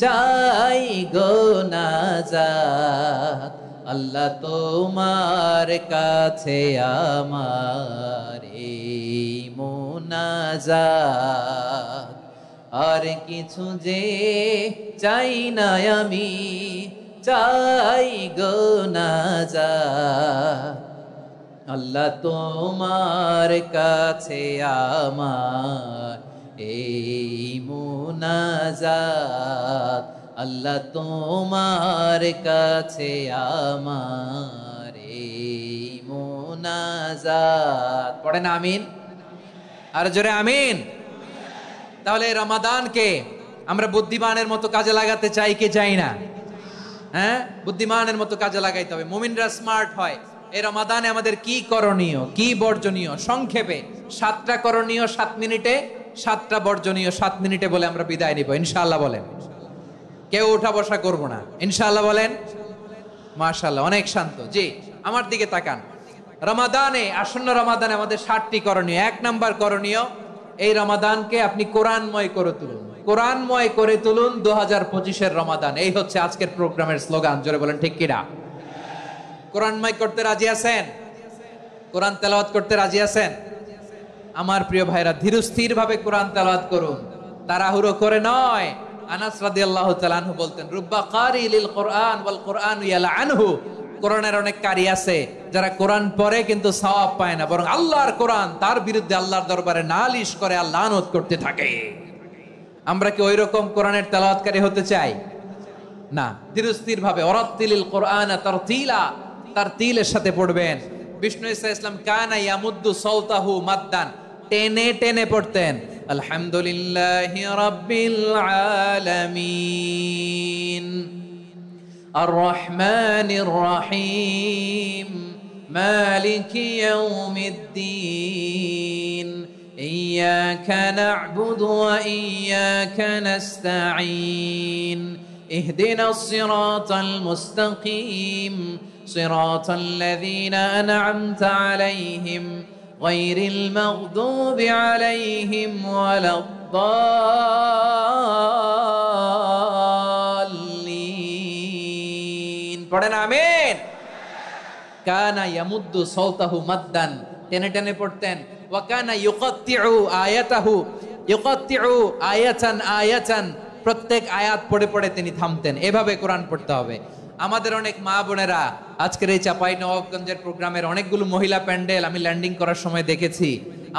চাই গো নাজাত, আল্লাহ তোমার কাছে আমার এই মুনাজাত। আর কিছু যে চাই না আমি, চাই গো নাজাত, আল্লাহ তোমার কাছে আমার এই মুনাজাত, আল্লাহ তোমার কাছে আমার এই মুনাজাত। পড়েন আমিন, আর জোরে আমিন। তাহলে এই রমাদানকে আমরা বুদ্ধিমানের মতো কাজে লাগাতে চাই কি চাই না? হ্যাঁ, বুদ্ধিমানের মতো কাজে লাগাইতে হবে। মুমিনরা স্মার্ট হয়। এই রমাদানে আমাদের কি করণীয়, কি বর্জনীয়, সংক্ষেপে 7টা করণীয় 7 মিনিটে, 7টা বর্জনীয় 7 মিনিটে বলে আমরা বিদায় নিব ইনশাআল্লাহ। বলেন, কেউ উঠা বসা করব না ইনশাআল্লাহ। বলেন মাশাআল্লাহ, অনেক শান্ত। জি, আমার দিকে তাকান। রমাদানে, আসন্ন রমাদানে আমাদের 7টি করণীয়। 1 নাম্বার করণীয়, এই রমাদানকে আপনি কোরআনময় করে তুলুন। কোরআনময় করে তুলুন 2025-এর রমাদান। এই হচ্ছে আজকের প্রোগ্রামের স্লোগান। জোরে বলেন ঠিক কিনা? কোরআনময় করতে রাজি আছেন? কোরআন তেলাওয়াত করতে রাজি আছেন? আমার প্রিয় ভাইরা, ধীরস্থির ভাবে কোরআন তেলাওয়াত করুন, তাড়াহুড়ো করে নয়। আনাস রাদিয়াল্লাহু তাআলা আনহু বলতেন, রুব্বা কারি লিল কোরআন ওয়াল কোরআন ইয়ালআনহু। কোরআনের অনেক কারি আছে যারা কোরআন পড়ে কিন্তু সওয়াব পায় না, বরং আল্লাহর কোরআন তার বিরুদ্ধে আল্লাহর দরবারে নালিশ করে আর লানত করতে থাকে। আমরা কি ওই রকম কোরআনের তেলাওয়াতকারী হতে চাই? না। ধীরস্থির ভাবে ওয়ারাত্তিলিল কোরআন তারতিলা, তারতিলের সাথে পড়বেন। বিষ্ণু ঈসা ইসলাম কানা ইয়ামুদ্দু সাওতাহু মাদ্দান, টেনে টেনে পড়তেন। আলহামদুলিল্লাহি রাব্বিল আলামিন আর রহমানির রহিম মালিকি ইয়াউমিদ্দিন ইয়্যাকা না'বুদু ওয়া ইয়্যাকা নাস্তাঈন ইহদিনাস সিরাতাল মুস্তাকিম সিরাতাল লাযীনা আন'আমতা আলাইহিম গায়রিল মাগদুবি আলাইহিম ওয়ালাদ-দাল্লিন। পড়েন আমিন। কানা ইয়ামুদ্দু সাওতাহু মাদ্দান, টেনে টেনে পড়তেন। ওয়া কানা ইউকাত্তিউ আয়াতাহু, ইউকাত্তিউ আয়াতান আয়াতান, প্রত্যেক আয়াত পড়ে পড়ে তিনি থামতেন। এভাবে কোরআন পড়তে হবে। আমাদের অনেক মা বোনেরা আজকের এই চাঁপাইনবাবগঞ্জের প্রোগ্রামের অনেকগুলো মহিলা প্যান্ডেল আমি ল্যান্ডিং করার সময় দেখেছি।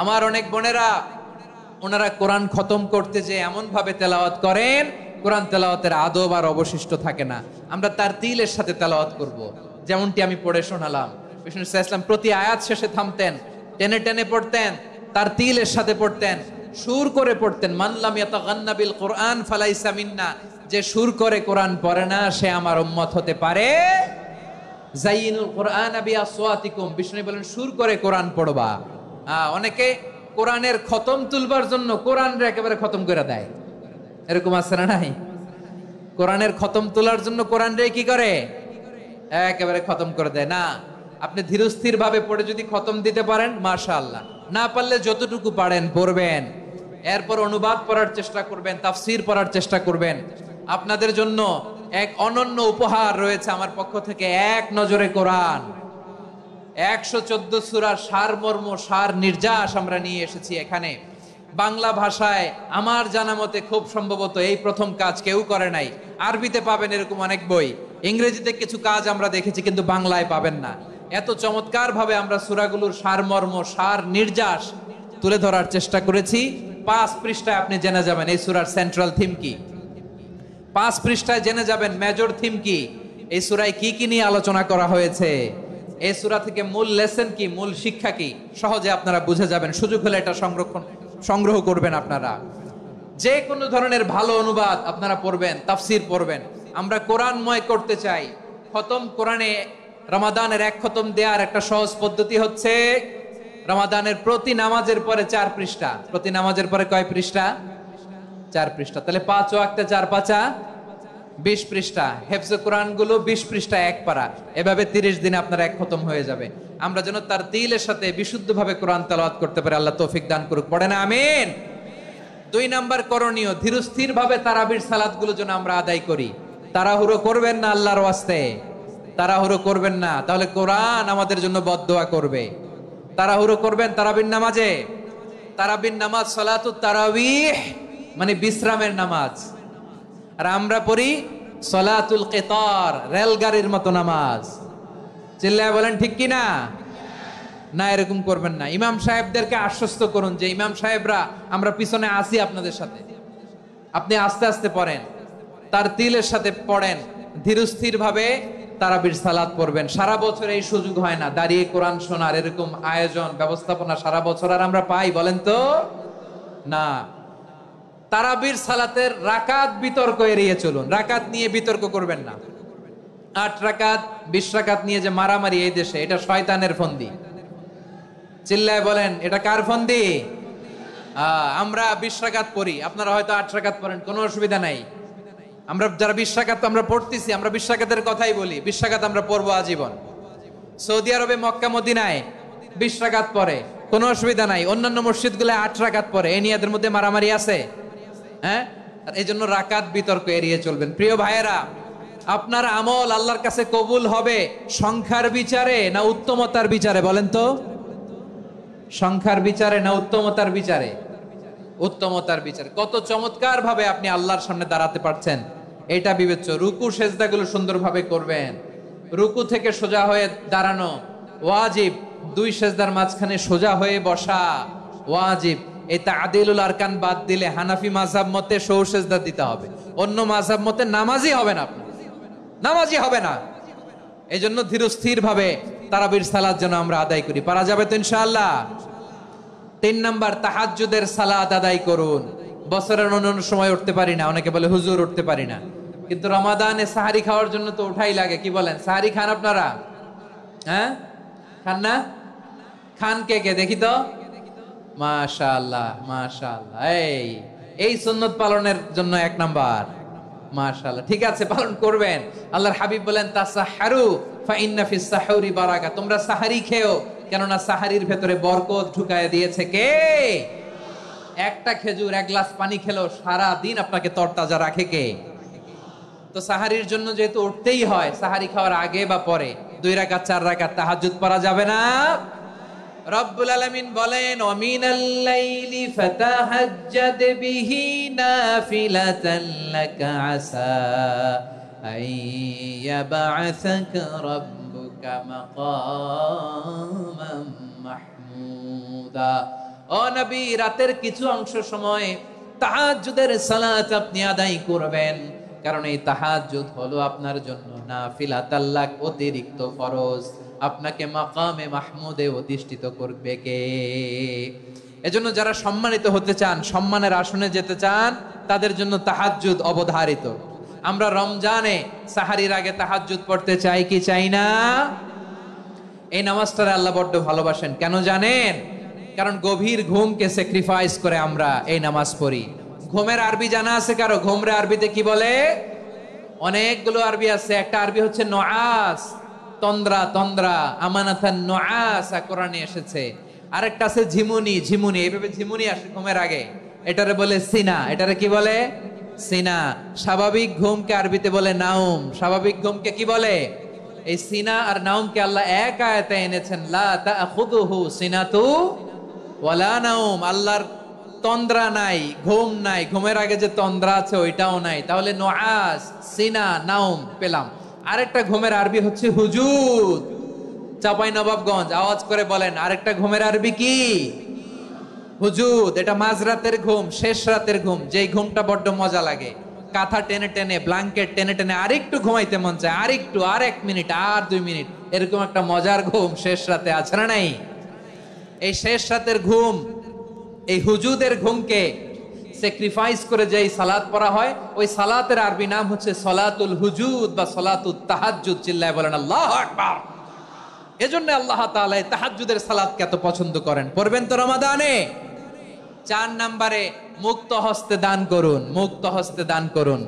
আমার অনেক বোনেরা, ওনারা কোরআন খতম করতে যে এমন ভাবে তেলাওয়াত করেন, কোরআন তেলাওয়াতের আদব আর অবশিষ্ট থাকে না। আমরা তারতিলের সাথে তেলাওয়াত করব, যেমনটি আমি পড়ে শোনালাম। বিষ্ণু ইসলাম প্রতি আয়াত শেষে থামতেন, টেনে টেনে পড়তেন, তারতিলের সাথে পড়তেন, সুর করে পড়তেন। মান লাম ইয়াতাগান্না বিল কোরআন ফালাইসা মিন্না, যে সুর করে কোরআন পড়ে না সে আমার উম্মত হতে পারে। যাইনুল কোরআন বিআসওয়াতিকুম, বিষ্ণু বলেন সুর করে কোরআন পড়বা। অনেকে কোরআনের খতম তুলবার জন্য কোরআনরে একেবারে খতম করে দেয়, এরকম আছে না নাই? কোরআনের খতম তোলার জন্য কোরআনরে কি করে? একেবারে খতম করে দেয়। না, আপনি ধীরস্থির ভাবে পড়ে যদি খতম দিতে পারেন মাশাআল্লাহ, না পারলে যতটুকু পারেন পড়বেন। এরপর অনুবাদ পড়ার চেষ্টা করবেন, তাফসীর পড়ার চেষ্টা করবেন। আপনাদের জন্য এক অনন্য উপহার রয়েছে আমার পক্ষ থেকে, এক নজরে কোরআন। 114 সূরার সারমর্ম, সার নির্যাস আমরা নিয়ে এসেছি এখানে বাংলা ভাষায়। আমার জানা মতে খুব সম্ভবত এই প্রথম কাজ, কেউ করে নাই। আরবিতে পাবেন এরকম অনেক বই, ইংরেজিতে কিছু কাজ আমরা দেখেছি, কিন্তু বাংলায় পাবেন না। এত চমৎকার ভাবে আমরা সূরাগুলোর সারমর্ম, সার নির্যাস তুলে ধরার চেষ্টা করেছি। 5 পৃষ্ঠায় আপনি জেনে যাবেন এই সূরার সেন্ট্রাল থিম কি। 5 পৃষ্ঠায় জেনে যাবেন মেজর থিম কি, এই সূরায় কি কি নিয়ে আলোচনা করা হয়েছে, এই সূরা থেকে মূল লেসন কি, মূল শিক্ষা কি, সহজে আপনারা বুঝে যাবেন। সুযোগ হলে এটা সংগ্রহ করবেন। আপনারা যে কোনো ধরনের ভালো অনুবাদ আপনারা পড়বেন, তাফসীর পড়বেন। আমরা কোরআনময় করতে চাই। খতম কোরআনে রমাদানের 1 খতম দেওয়ার একটা সহজ পদ্ধতি হচ্ছে, রমাদানের প্রতি নামাজের পরে 4 পৃষ্ঠা। প্রতি নামাজের পরে কয় পৃষ্ঠা? 4 পৃষ্ঠা। তাহলে 5 ওয়াক্তে 4 পাঁচা 20 পৃষ্ঠা। হেফজে কোরআন গুলো 20 পৃষ্ঠা 1 পারা। এভাবে 30 দিনে আপনার 1 খতম হয়ে যাবে। আমরা যেন তারতিলের সাথে বিশুদ্ধভাবে কোরআন তেলাওয়াত করতে পারি, আল্লাহ তৌফিক দান করুক। পড়েন আমিন। 2 নাম্বার করণীয়, ধীরস্থির ভাবে তারাবির সালাতগুলো যেন আমরা আদায় করি। তাড়াহুড়ো করবেন না আল্লাহর ওয়াস্তে, তাড়াহুড়ো করবেন না, তাহলে কোরআন আমাদের জন্য বদদোয়া করবে। তাড়াহুড়ো করবেন তারাবির নামাজে। তারাবির নামাজ সালাতুত তারাবিহ মানে বিশ্রামের নামাজ, আর আমরা পড়ি সালাতুল কিতার, রেলগাড়ির মতো নামাজ। চিল্লায় বলেন ঠিক কি না? না, এরকম করবেন না। ইমাম সাহেবদেরকে আশ্বস্ত করুন যে ইমাম সাহেবরা আমরা পিছনে আসি আপনাদের সাথে, আপনি আস্তে আস্তে পড়েন, তারতিলের সাথে পড়েন, ধীরস্থির ভাবে তারাবির সালাত পড়বেন। সারা বছর এই সুযোগ হয় না দাঁড়িয়ে কোরআন শোনার, এরকম আয়োজন ব্যবস্থাপনা সারা বছর আর আমরা পাই বলেন তো? না। তারাবির সালাতের রাকাত বিতর্ক এড়িয়ে চলুন, রাকাত নিয়ে বিতর্ক করবেন না। 8 রাকাত 20 রাকাত নিয়ে যে মারামারি এই দেশে, এটা শয়তানের ফন্দি। চিল্লায় বলেন, এটা কার ফন্দি? আমরা 20 রাকাত পড়ি, আপনারা হয়তো 8 রাকাত পড়েন, কোনো অসুবিধা নাই। আমরা যারা 20 রাকাত আমরা পড়তেছি, আমরা 20 রাকাতের কথাই বলি, 20 রাকাত আমরা পড়বো আজীবন। সৌদি আরবে মক্কা মদিনায় 20 রাকাত পড়ে, কোনো অসুবিধা নাই। অন্যান্য মসজিদগুলো 8 রাকাত পড়ে, এই নিয়ে এদের মধ্যে মারামারি আছে? হ্যাঁ, এই জন্য রাকাত বিতর্ক এড়িয়ে চলবেন। প্রিয় ভাইয়েরা, আপনার আমল আল্লাহর কাছে কবুল হবে সংখ্যার বিচারে না উত্তমতার বিচারে? বলেন তো, সংখ্যার বিচারে না উত্তমতার বিচারে? উত্তমতার বিচারে। কত চমৎকার ভাবে আপনি আল্লাহর সামনে দাঁড়াতে পারছেন এটা বিবেচ্য। রুকু সেজদাগুলো সুন্দরভাবে করবেন, রুকু থেকে সোজা হয়ে দাঁড়ানো ওয়াজিব, 2 সেজদার মাঝখানে সোজা হয়ে বসা ওয়াজিব। এই তা'দিলুল আরকান বাদ দিলে হানাফি মাযহাব মতে সৌ সেজদা দিতে হবে, অন্য মাযহাব মতে নামাজই হবে না, আপনি নামাজই হবে না। এই জন্য ধীরস্থির ভাবে তারাবির সালাত যেন আমরা আদায় করি। পারা যাবে তো ইনশাআল্লাহ? 3 নাম্বার, তাহাজ্জুদের সালাত আদায় করুন। বছরের অন্য সময় উঠতে পারি না, অনেকে বলে হুজুর উঠতে পারি না, কিন্তু রমাদানে সাহারি খাওয়ার জন্য তো উঠাই লাগে। কি বলেন, সাহারি খান আপনারা? হ্যাঁ, খান না? খান কে কে দেখি তো? মাশাআল্লাহ মাশাআল্লাহ, এই সুন্নত পালনের জন্য 1 নাম্বার। মাশাআল্লাহ, ঠিক আছে, পালন করবেন। আল্লাহর হাবিব বলেন, তাসাহহারু ফা ইন্না ফিস সাহুরি বারাকা, তোমরা সাহারি খেও, কেননা সাহারির ভেতরে বরকত ঢুকায় দিয়েছে কে? একটা খেজুর, 1 গ্লাস পানি খেলো সারা দিন আপনাকে তরতাজা রাখে কে? তো সাহারির জন্য যেহেতু উঠতেই হয়, সাহারি খাওয়ার আগে বা পরে 2 রাকাত 4 রাকাত তাহাজ্জুদ পড়া যাবে না? রব্বুল আলামিন বলেন, ওয়া মিনাল লাইলি ফাতাহাজ্জাদ বিহি নাফিলাতান লাকা আসা আইয়াবআসাকা রাব্বুকা মাকামান মাহমুদা। ও নবী, রাতের কিছু অংশ সময় তাহাজ্জুদের সালাত আপনি আদায় করবেন, কারণ এই তাহাজ্জুদ হলো আপনার জন্য নাফিলাতাল লাক, অতিরিক্ত ফরজ। আপনাকে মাকামে মাহমুদে অধিষ্ঠিত করবে কে? এজন্য যারা সম্মানিত হতে চান, সম্মানের আসনে যেতে চান, তাদের জন্য তাহাজ্জুদ অবধারিত। আমরা রমজানে সাহারির আগে তাহাজ্জুদ পড়তে চাই কি চাই না? এই নামাজটারে আল্লাহ বড্ড ভালোবাসেন। কেন জানেন? কারণ গভীর ঘুমকে স্যাক্রিফাইস করে আমরা এই নামাজ পড়ি। ঘুমের আরবি জানা আছে কারো? ঘুমরে আরবিতে কি বলে? অনেকগুলো আরবি আছে। একটা আরবি হচ্ছে নুআস, তন্দ্রা, তন্দ্রা, আমানাতান নুআসা কোরআনে এসেছে। আরেকটা আছে ঝিমুনি, ঝিমুনি, এইভাবে ঝিমুনি আসে ঘুমের আগে, এটারে বলে সিনা। এটারে কি বলে? সিনা। স্বাভাবিক ঘুমকে আরবিতে বলে নাউম। স্বাভাবিক ঘুমকে কি বলে? এই সিনা আর নাউমকে আল্লাহ এক আয়াতে এনেছেন, লা তাখুযুহু সিনাতু ওয়ালা নাউম। আল্লাহর তন্দ্রা নাই, ঘুম নাই, ঘুমের আগে যে তন্দ্রা আছে ওইটাও নাই। তাহলে নুআস, সিনা, নাউম পেলাম। আরেকটা ঘুমের আরবি হচ্ছে হুজুদ। চাঁপাইনবাবগঞ্জ আওয়াজ করে বলেন, আরেকটা ঘুমের আরবি কি? হুজুদ। এটা মাঝরাতের ঘুম, শেষ রাতের ঘুম, যেই ঘুমটা বড্ড মজা লাগে। কাঁথা টেনে টেনে, ব্ল্যাঙ্কেট টেনে টেনে আরেকটু ঘুমাইতে মন চায়, আরেকটু, আর 1 মিনিট, আর 2 মিনিট, এরকম একটা মজার ঘুম শেষ রাতে আছে না নাই? এই শেষ রাতের ঘুম, এই হুজুদের ঘুমকে স্যাক্রিফাইস করে যেই সালাত পড়া হয়, ওই সালাতের আরবি নাম হচ্ছে সলাতুল হুজুদ বা সলাতুত তাহাজ্জুদ। চিল্লায় বলেন আল্লাহু আকবার। এজন্য আল্লাহ তাআলা তাহাজ্জুদের সালাতকে এত পছন্দ করেন। পড়বেন তো রমাদানে। 4 নম্বরে, মুক্ত হস্তে দান করুন, মুক্ত হস্তে দান করুন।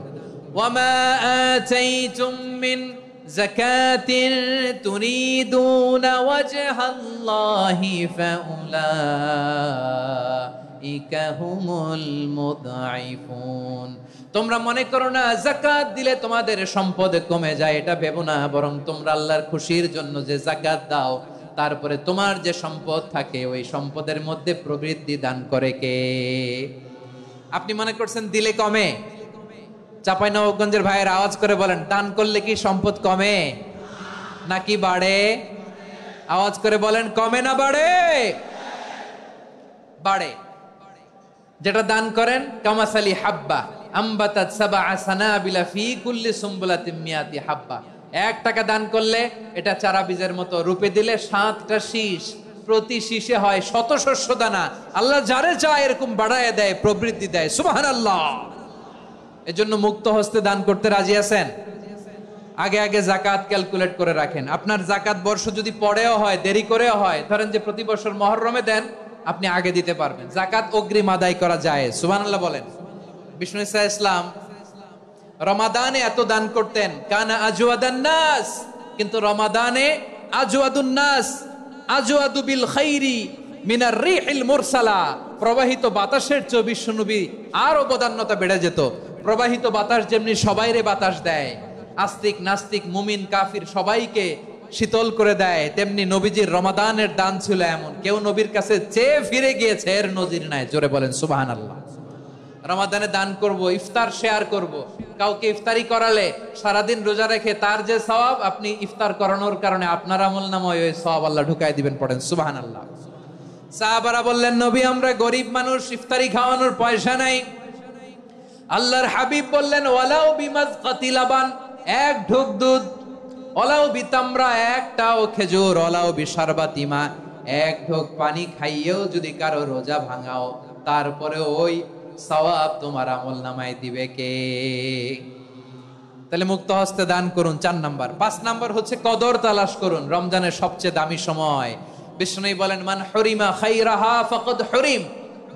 ওয়ামা আতাইতুম মিন যাকাতিন তুরিদুনা ওয়াজহাল্লাহি ফাউলাইকা হুমুল মুদঈফুন। তোমরা মনে করো না যাকাত দিলে তোমাদের সম্পদ কমে যায়, এটা ভেবো না। বরং তোমরা আল্লাহর খুশির জন্য যে যাকাত দাও, তারপরে তোমার যে সম্পদ থাকে ওই সম্পদের মধ্যে প্রবৃদ্ধি দান করে কে? আপনি মনে করছেন দিলে কমে? চাঁপাইনবাবগঞ্জের ভাইয়ের আওয়াজ করে বলেন, দান করলে কি সম্পদ কমে নাকি বাড়ে? আওয়াজ করে বলেন, কমে না বাড়ে? বাড়ে। যেটা দান করেন, কামাসালি হাব্বা আম্বাতাত সাবআ সানাবিলা ফি কুল্লি সুমবুলাতিন মিয়াতি হাব্বা। 1 টাকা দান করলে এটা চারা বীজের মতো, রূপে দিলে 7টা শীষ, প্রতি শীষে হয় শত শস্য দানা। আল্লাহ যারে চায় এরকম বাড়ায় দেয়, প্রবৃদ্ধি দেয়। সুবহানাল্লাহ। এজন্য মুক্ত হস্তে দান করতে রাজি আছেন? আগে আগে জাকাত ক্যালকুলেট করে রাখেন। আপনার জাকাত বর্ষ যদি পরেও হয়, দেরি করেও হয়, ধরেন যে প্রতি বছর মুহররমে দেন, আপনি আগে দিতে পারবেন। জাকাত অগ্রিম আদায় করা যায়। সুবহানাল্লাহ বলেন। বিষ্ণু ঈসা ইসলাম রমাদানে এত দান করতেন, কানা আজওয়াদান নাস, কিন্তু রমাদানে আজওয়াদুন নাস আজওয়াদু বিল খাইরি মিনার রিহিল মুরসালা। প্রবাহিত বাতাসের চেয়ে বিশ্বনবী আরো বদান্যতা বেড়ে যেত। প্রবাহিত বাতাস যেমনি সবাইরে বাতাস দেয়, আস্তিক নাস্তিক মুমিন কাফির সবাইকে শীতল করে দেয়, তেমনি নবীজির রমাদানের দান ছিল এমন, কেউ নবীর কাছে চেয়ে ফিরে গিয়েছে এর নজির নাই। জোরে বলেন সুবহানাল্লাহ। রমাদানে দান করব, ইফতার শেয়ার করব। কাউকে ইফতারি করালে সারাদিন রোজা রেখে তার যে সওয়াব, আপনি ইফতার করানোর কারণে আপনার আমলনামায় ওই সওয়াব আল্লাহ ঢুকাই দিবেন। পড়েন সুবহানাল্লাহ। সাহাবারা বললেন, নবী আমরা গরিব মানুষ, ইফতারি খাওয়ানোর পয়সা নাই। আল্লাহর হাবিব বললেন, ওয়ালাউ বিমাজকাতি লাবান, এক ঢোক দুধ, ওয়ালাউ বিতামরা, একটাও খেজুর, ওয়ালাউ বিশারবাতিমা, এক ঢোক পানি খাইয়েও যদি কারো রোজা ভাঙাও, তারপরে ওই সওয়াব তোমার আমলনামায় দিবে কে? তাহলে মুক্ত হস্তে দান করুন, 4 নাম্বার। 5 নাম্বার হচ্ছে কদর তালাশ করুন। রমজানের সবচেয়ে দামি সময়। বিষ্ণু বলেন, মান হরিমা খাইরাহা ফাকাদ হরিম,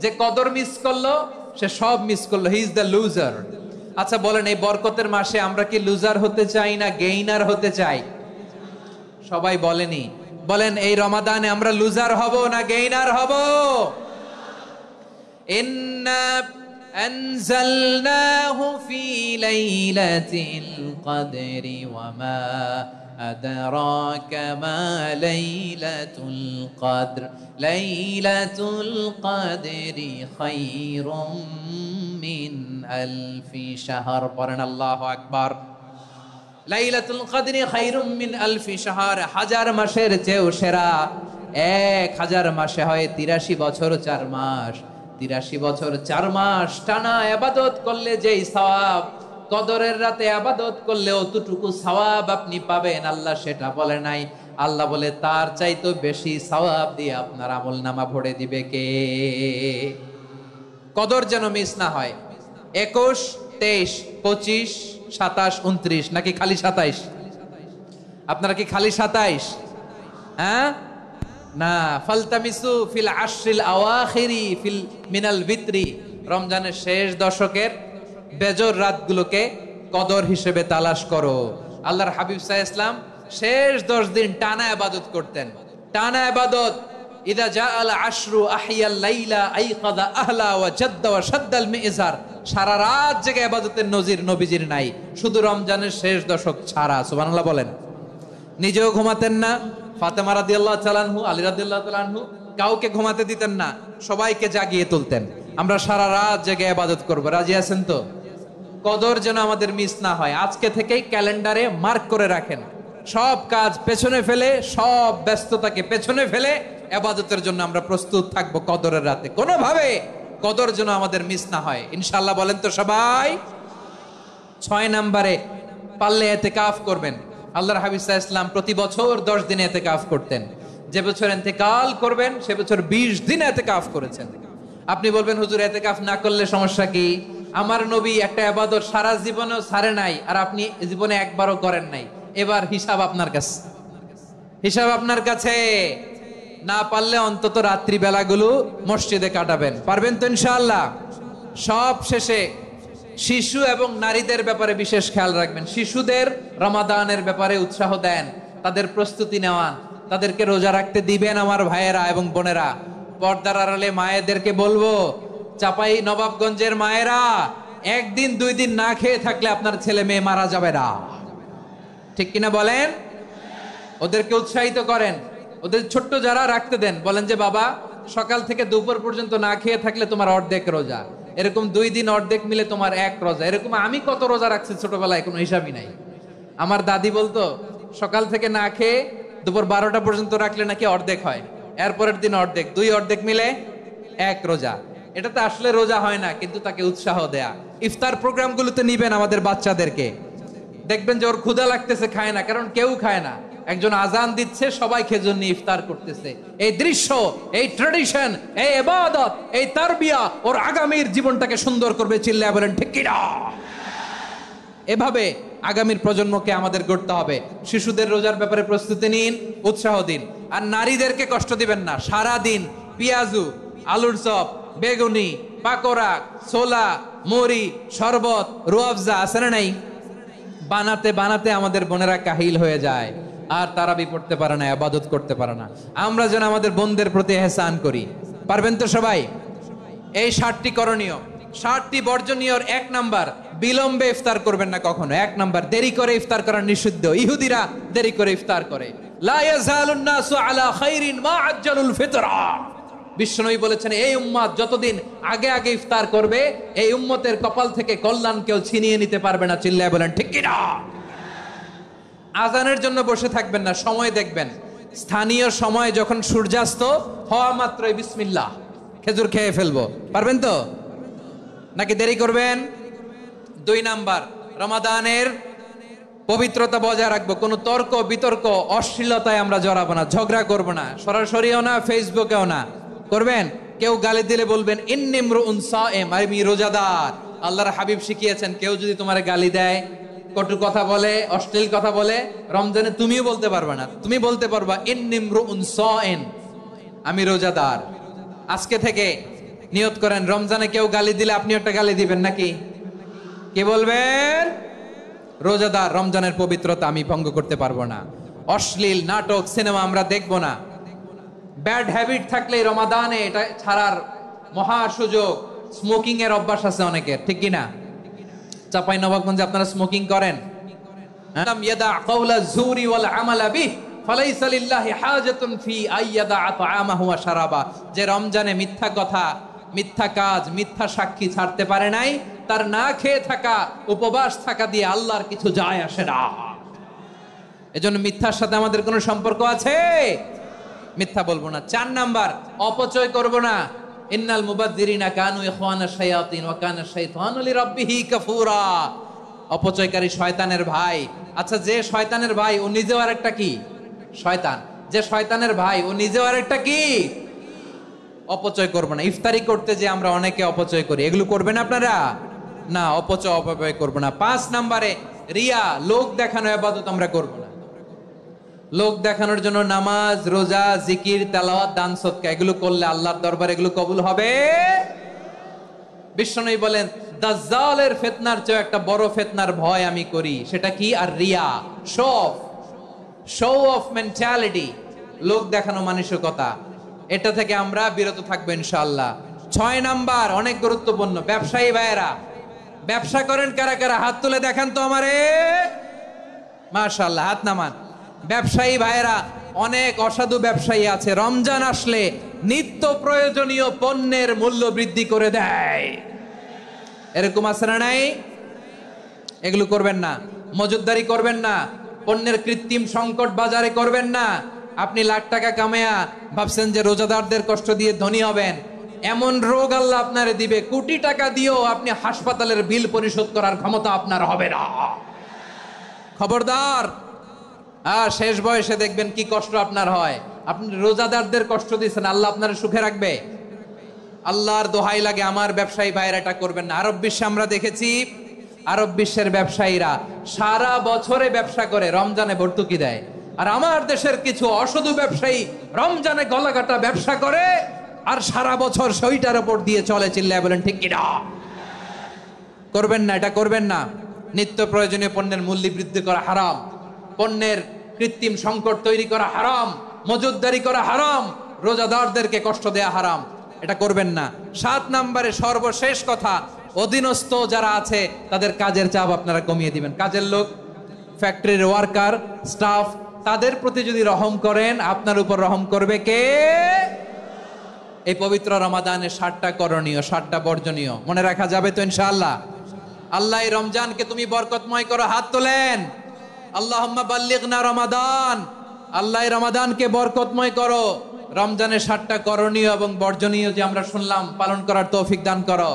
যে কদর মিস করলো সে সব মিস করলো, হি ইজ দ্য লুজার। আচ্ছা বলেন, এই বরকতের মাসে আমরা কি লুজার হতে চাই না গেইনার হতে চাই? সবাই বলেনি, বলেন এই রমাদানে আমরা লুজার হব না গেইনার হব? ইন্না আনজালনাহু ফি লাইলাতিল কদরি ওয়া মা আদরাকা মা লাইলাতুল কদর লাইলাতুল কদরি খায়রুম মিন আলফি শাহর। পড়েন আল্লাহু আকবার। লাইলাতুল কদরি খায়রুম মিন আলফি শাহর, 1000 মাসের চেয়েও সেরা। 1000 মাসে হয় 83 বছর 4 মাস। 83 বছর 4 মাস টানা ইবাদত করলে যেই সওয়াব, কদরের রাতে ইবাদত করলে অতটুকু সওয়াব আপনি পাবেন, আল্লাহ সেটা বলে নাই। আল্লাহ বলে তার চাইতে বেশি সওয়াব দিয়ে আপনার আমলনামা ভরে দিবে কে? কদর যেন মিস না হয়। 21, 23, 25, 27, 29 নাকি খালি 27? আপনারা কি খালি 27? হ্যাঁ না, ফালতামিসু ফিল আশরিল আওয়াখিরি ফিল মিনাল ভিতরি, রমজানের শেষ দশকের বেজর রাতগুলোকে কদর হিসেবে তালাশ করো। আল্লাহর হাবিব সাল্লাল্লাহু আলাইহি ওয়াসাল্লাম শেষ 10 দিন টানা ইবাদত করতেন, টানা ইবাদত। ইদা জাআল আশরু আহিয়াল লাইলা আইকাদা আহলা ওয়া জাদ্দা ওয়া শাদ্দাল মিজার। সারা রাত জেগে ইবাদতের নজির নবীজির নাই, শুধু রমজানের শেষ দশক ছাড়া। সুবহানাল্লাহ বলেন। নিজেও ঘুমাতেন না। ফাতেমা রাদিয়াল্লাহু তাআলা আনহু, আলী রাদিয়াল্লাহু তাআলা আনহু কাউকে ঘুমাতে দিতেন না, সবাইকে জাগিয়ে তুলতেন। আমরা সারা রাত জেগে ইবাদত করব। রাজি আছেন তো? কদর যেন আমাদের মিস না হয়। আজকে থেকেই ক্যালেন্ডারে মার্ক করে রাখেন। সব কাজ পেছনে ফেলে, সব ব্যস্ততাকে পেছনে ফেলে ইবাদতের জন্য আমরা প্রস্তুত থাকবো কদরের রাতে। কোনোভাবে কদর যেন আমাদের মিস না হয়, ইনশাআল্লাহ। বলেন তো সবাই? 6 নম্বরে পারলে ইতিকাফ করবেন। আল্লাহর হাবিব সাল্লাল্লাহু আলাইহি ওয়াসাল্লাম প্রতি বছর 10 দিন ইতিকাফ করতেন। যে বছর ইন্তেকাল করবেন সে বছর 20 দিন ইতিকাফ করেছেন। আপনি বলবেন, হুজুর ইতিকাফ না করলে সমস্যা কি? আমার নবী একটা ইবাদত সারা জীবনেও ছাড়ে নাই, আর আপনি জীবনে একবারও করেন নাই। এবার হিসাব আপনার কাছে, হিসাব আপনার কাছে। না পারলে অন্তত রাত্রি বেলাগুলো মসজিদে কাটাবেন। পারবেন তো ইনশাআল্লাহ? সব শেষে শিশু এবং নারীদের ব্যাপারে বিশেষ খেয়াল রাখবেন। শিশুদের রমাদানের ব্যাপারে উৎসাহ দেন, তাদের প্রস্তুতি নেওয়ান, তাদেরকে রোজা রাখতে দিবেন। আমার ভাইয়েরা এবং বোনেরা, পর্দার আড়ালে মায়েদেরকে বলবো, চাপাই নবাবগঞ্জের মায়েরা, 1 দিন 2 দিন না খেয়ে থাকলে আপনার ছেলে মেয়ে মারা যাবে না। ঠিক কিনা বলেন? ওদেরকে উৎসাহিত করেন। ওদের ছোট্ট যারা রাখতে দেন, বলেন যে বাবা সকাল থেকে দুপুর পর্যন্ত না খেয়ে থাকলে তোমার অর্ধেক রোজা, এরকম 2 দিন অর্ধেক মিলে তোমার 1 রোজা। এরকম আমি কত রোজা রাখছি ছোটবেলায়, কোনো হিসাবই নাই। আমার দাদি বলতো সকাল থেকে না খেয়ে দুপুর 12টা পর্যন্ত রাখলে নাকি অর্ধেক হয়, এরপরের দিন অর্ধেক, 2 অর্ধেক মিলে 1 রোজা। এটা তো আসলে রোজা হয় না, কিন্তু তাকে উৎসাহ দেয়া। ইফতার প্রোগ্রামগুলোতে নিবেন আমাদের বাচ্চাদেরকে, দেখবেন যে ওর ক্ষুধা লাগতেছে, খায় না, কারণ কেউ খায় না। একজন আজান দিচ্ছে, সবাই খেজুর নিয়ে ইফতার করতেছে। এই দৃশ্য, এই ট্র্যাডিশন, এই ইবাদত, এই তারবিয়া ওর আগামীর জীবনটাকে সুন্দর করবে। চিল্লায় বলেন ঠিক কি না? এভাবে আগামীর প্রজন্মকে আমাদের গড়তে হবে। শিশুদের রোজার ব্যাপারে প্রস্তুতি নিন, উৎসাহ দিন। আর নারীদেরকে কষ্ট দিবেন না। সারা দিন পেঁয়াজু, আলুর চপ, বেগুনি, পাকোড়া, ছোলা, মুড়ি, শরবত, রুয়াবজা আছে না নাই, বানাতে বানাতে আমাদের বোনেরা কাহিল হয়ে যায়, আর তারাবি পড়তে পারে না, ইবাদত করতে পারে না। আমরা যেন আমাদের বোনদের প্রতি ইহসান করি। পারবেন তো সবাই? এই 60টি করণীয়, 60টি বর্জনীয়। 1 নাম্বার, বিলম্বে ইফতার করবেন না কখনো। 1 নাম্বার, দেরি করে ইফতার করা নিষিদ্ধ। ইহুদিরা দেরি করে ইফতার করে। লা ইয়াজালুন নাসু আলা খাইরিন মা আজ্জালুল ফিতরা। বিশ্বনবী বলেছেন, এই উম্মত যতদিন আগে আগে ইফতার করবে, এই উম্মতের কপাল থেকে কল্যাণ কেউ ছিনিয়ে নিতে পারবে না। চিল্লায় বলেন ঠিক কি না? আজানের জন্য বসে থাকবেন না, সময় দেখবেন। স্থানীয় সময় যখন সূর্যাস্ত হওয়া মাত্রই বিসমিল্লাহ, খেজুর খেয়ে ফেলবো। পারবেন তো নাকি দেরি করবেন? 2 নাম্বার, রমাদানের পবিত্রতা বজায় রাখবো। কোনো তর্ক বিতর্ক অশ্লীলতায় আমরা জড়াবো না, ঝগড়া করবো না, সরাসরিও না, ফেসবুকেও না। করবেন কেউ গালি দিলে বলবেন ইন্নী ইমরুউন সায়েম, আমি রোজাদার। আল্লাহর হাবিব শিখিয়েছেন, কেউ যদি তোমার গালি দেয়, কটু কথা বলে, অশ্লীল কথা বলে, রমজানে তুমিও বলতে পারবে না। তুমি বলতে পারবা ইন্নী ইমরুউন সায়েম, আমি রোজাদার। আজকে থেকে নিয়ত করেন, রমজানে কেউ গালি দিলে আপনি একটা গালি দিবেন নাকি? কি বলবেন? রোজাদার, রমজানের পবিত্রতা আমি ভঙ্গ করতে পারবো না। অশ্লীল নাটক, সিনেমা আমরা দেখবো না। ব্যাড হ্যাবিট থাকলে রমাদানে এটা ছাড়ার মহা সুযোগ। স্মোকিং এর অভ্যাস আছে অনেকের, ঠিক কি না? চাঁপাইনবাবগঞ্জে আপনারা স্মোকিং করেন? লাম ইয়াদা কাওলা যুরি ওয়াল আমালা বিহি ফালাইসা লিল্লাহি হাজাতুন ফি আইয়াদা তাআমাহু ওয়া শারাবা। যে রমজানে মিথ্যা কথা, মিথ্যা কাজ, মিথ্যা সাক্ষী ছাড়তে পারে নাই, তার না খেয়ে থাকা, উপবাস থাকা দিয়ে আল্লাহর কিছু যায় আসে না। এজন্য মিথ্যার সাথে আমাদের কোনো সম্পর্ক আছে? মিথ্যা বলবো না। 4 নাম্বার, অপচয় করব না। ইন্নাল মুবাযযিরিনা কানু ইখওয়ানাশ শায়াতিন ওয়া কানা শাইতানু লিরাব্বিহি কাফুরা। অপচয়কারী শয়তানের ভাই। আচ্ছা, যে শয়তানের ভাই ও নিজেও আরেকটা কি? শয়তান। যে শয়তানের ভাই ও নিজেও আরেকটা কি? অপচয় করব না। ইফতারি করতে যে আমরা অনেকে অপচয় করি, এগুলো করবেন আপনারা? না, অপচয় অপব্যয় করব না। 5 নাম্বারে, রিয়া, লোক দেখানো ইবাদত আমরা করব না। লোক দেখানোর জন্য নামাজ, রোজা, জিকির, তেলাওয়াত, দান, সদকা এগুলো করলে আল্লাহর দরবারে এগুলো কবুল হবে? বিশ্বনবী বলেন, দাজ্জালের ফিতনার চেয়ে একটা বড় ফিতনার ভয় আমি করি। সেটা কি? আর রিয়া, শো অফ মেন্টালিটি, লোক দেখানো মানসিকতা। এটা থেকে আমরা বিরত থাকবো ইনশাআল্লাহ। 6 নাম্বার, অনেক গুরুত্বপূর্ণ। ব্যবসায়ী ভাইয়েরা, ব্যবসা করেন কারা কারা? হাত তুলে দেখান তো আমারে। মাশাআল্লাহ, হাত নামান। ব্যবসায়ী ভাইয়েরা, অনেক অসাধু ব্যবসায়ী আছে, রমজান আসলে নিত্য প্রয়োজনীয় পণ্যের মূল্য বৃদ্ধি করে দেয়। এরকম আছে না নাই? এগুলো করবেন না। মজুদদারি করবেন না। পণ্যের কৃত্রিম সংকট বাজারে করবেন না। আপনি লাখ টাকা কামায়া ভাবছেন যে রোজাদারদের কষ্ট দিয়ে ধনী হবেন। এমন রোগ আল্লাহ আপনারে দিবে, কোটি টাকা দিয়েও আপনি হাসপাতালের বিল পরিশোধ করার ক্ষমতা আপনার হবে না। খবরদার। আর শেষ বয়সে দেখবেন কি কষ্ট আপনার হয়। আপনি রোজাদারদের কষ্ট দিচ্ছেন, আল্লাহ আপনার সুখে রাখবে? আল্লাহর দোহাই লাগে, আমার ব্যবসায়ী ভাইয়েরা এটা করবেন না। আরব বিশ্বে আমরা দেখেছি, আরব বিশ্বের ব্যবসায়ীরা সারা বছরে ব্যবসা করে, রমজানে ভর্তুকি দেয়। আর আমার দেশের কিছু অসাধু ব্যবসায়ী রমজানে গলাকাটা ব্যবসা করে আর সারা বছর সইটার উপর দিয়ে চলে। চিল্লায় বলেন ঠিক কিনা? করবেন না, এটা করবেন না। নিত্য প্রয়োজনীয় পণ্যের মূল্য বৃদ্ধি করা হারাম, পণ্যের কৃত্রিম সংকট তৈরি করা হারাম, মজুদদারি করা হারাম, রোজাদারদেরকে কষ্ট দেয়া হারাম। এটা করবেন না। 7 নম্বরে সর্বশেষ কথা, অধীনস্থ যারা আছে তাদের কাজের চাপ আপনারা কমিয়ে দিবেন। কাজের লোক, ফ্যাক্টরির ওয়ার্কার, স্টাফ, তাদের প্রতি যদি রহম করেন, আপনার উপর রহম করবে কে? এই পবিত্র রমাদানে 60টা করণীয়, 60টা বর্জনীয় মনে রাখা যাবে তো ইনশাআল্লাহ? আল্লাহ এই রমজানকে তুমি বরকতময় করো। হাত তোলেন। আল্লাহুম্মা বাল্লিগনা রমাদান। আল্লাহ এই রমাদানকে বরকতময় করো। রমজানের 60টা করণীয় এবং বর্জনীয় যে আমরা শুনলাম, পালন করার তৌফিক দান করো।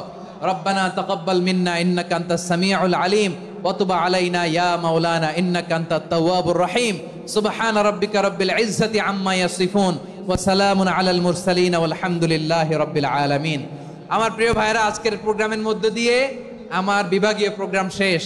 রব্বানা তাকাব্বাল মিন্না ইন্নাকা আনতাস সামিউল আলিম ওয়া তুব আলাইনা ইয়া মাওলানা ইন্নাকা আনতাত তাওয়াবুর রহিম। সুবহান রাব্বিকা রাব্বিল ইজ্জাতি আম্মা ইয়াসিফুন ওয়া সালামুন আলাল মুরসালিন ওয়ালহামদুলিল্লাহি রাব্বিল আলামিন। আমার প্রিয় ভাইরা, আজকের প্রোগ্রামের মধ্য দিয়ে আমার বিভাগীয় প্রোগ্রাম শেষ।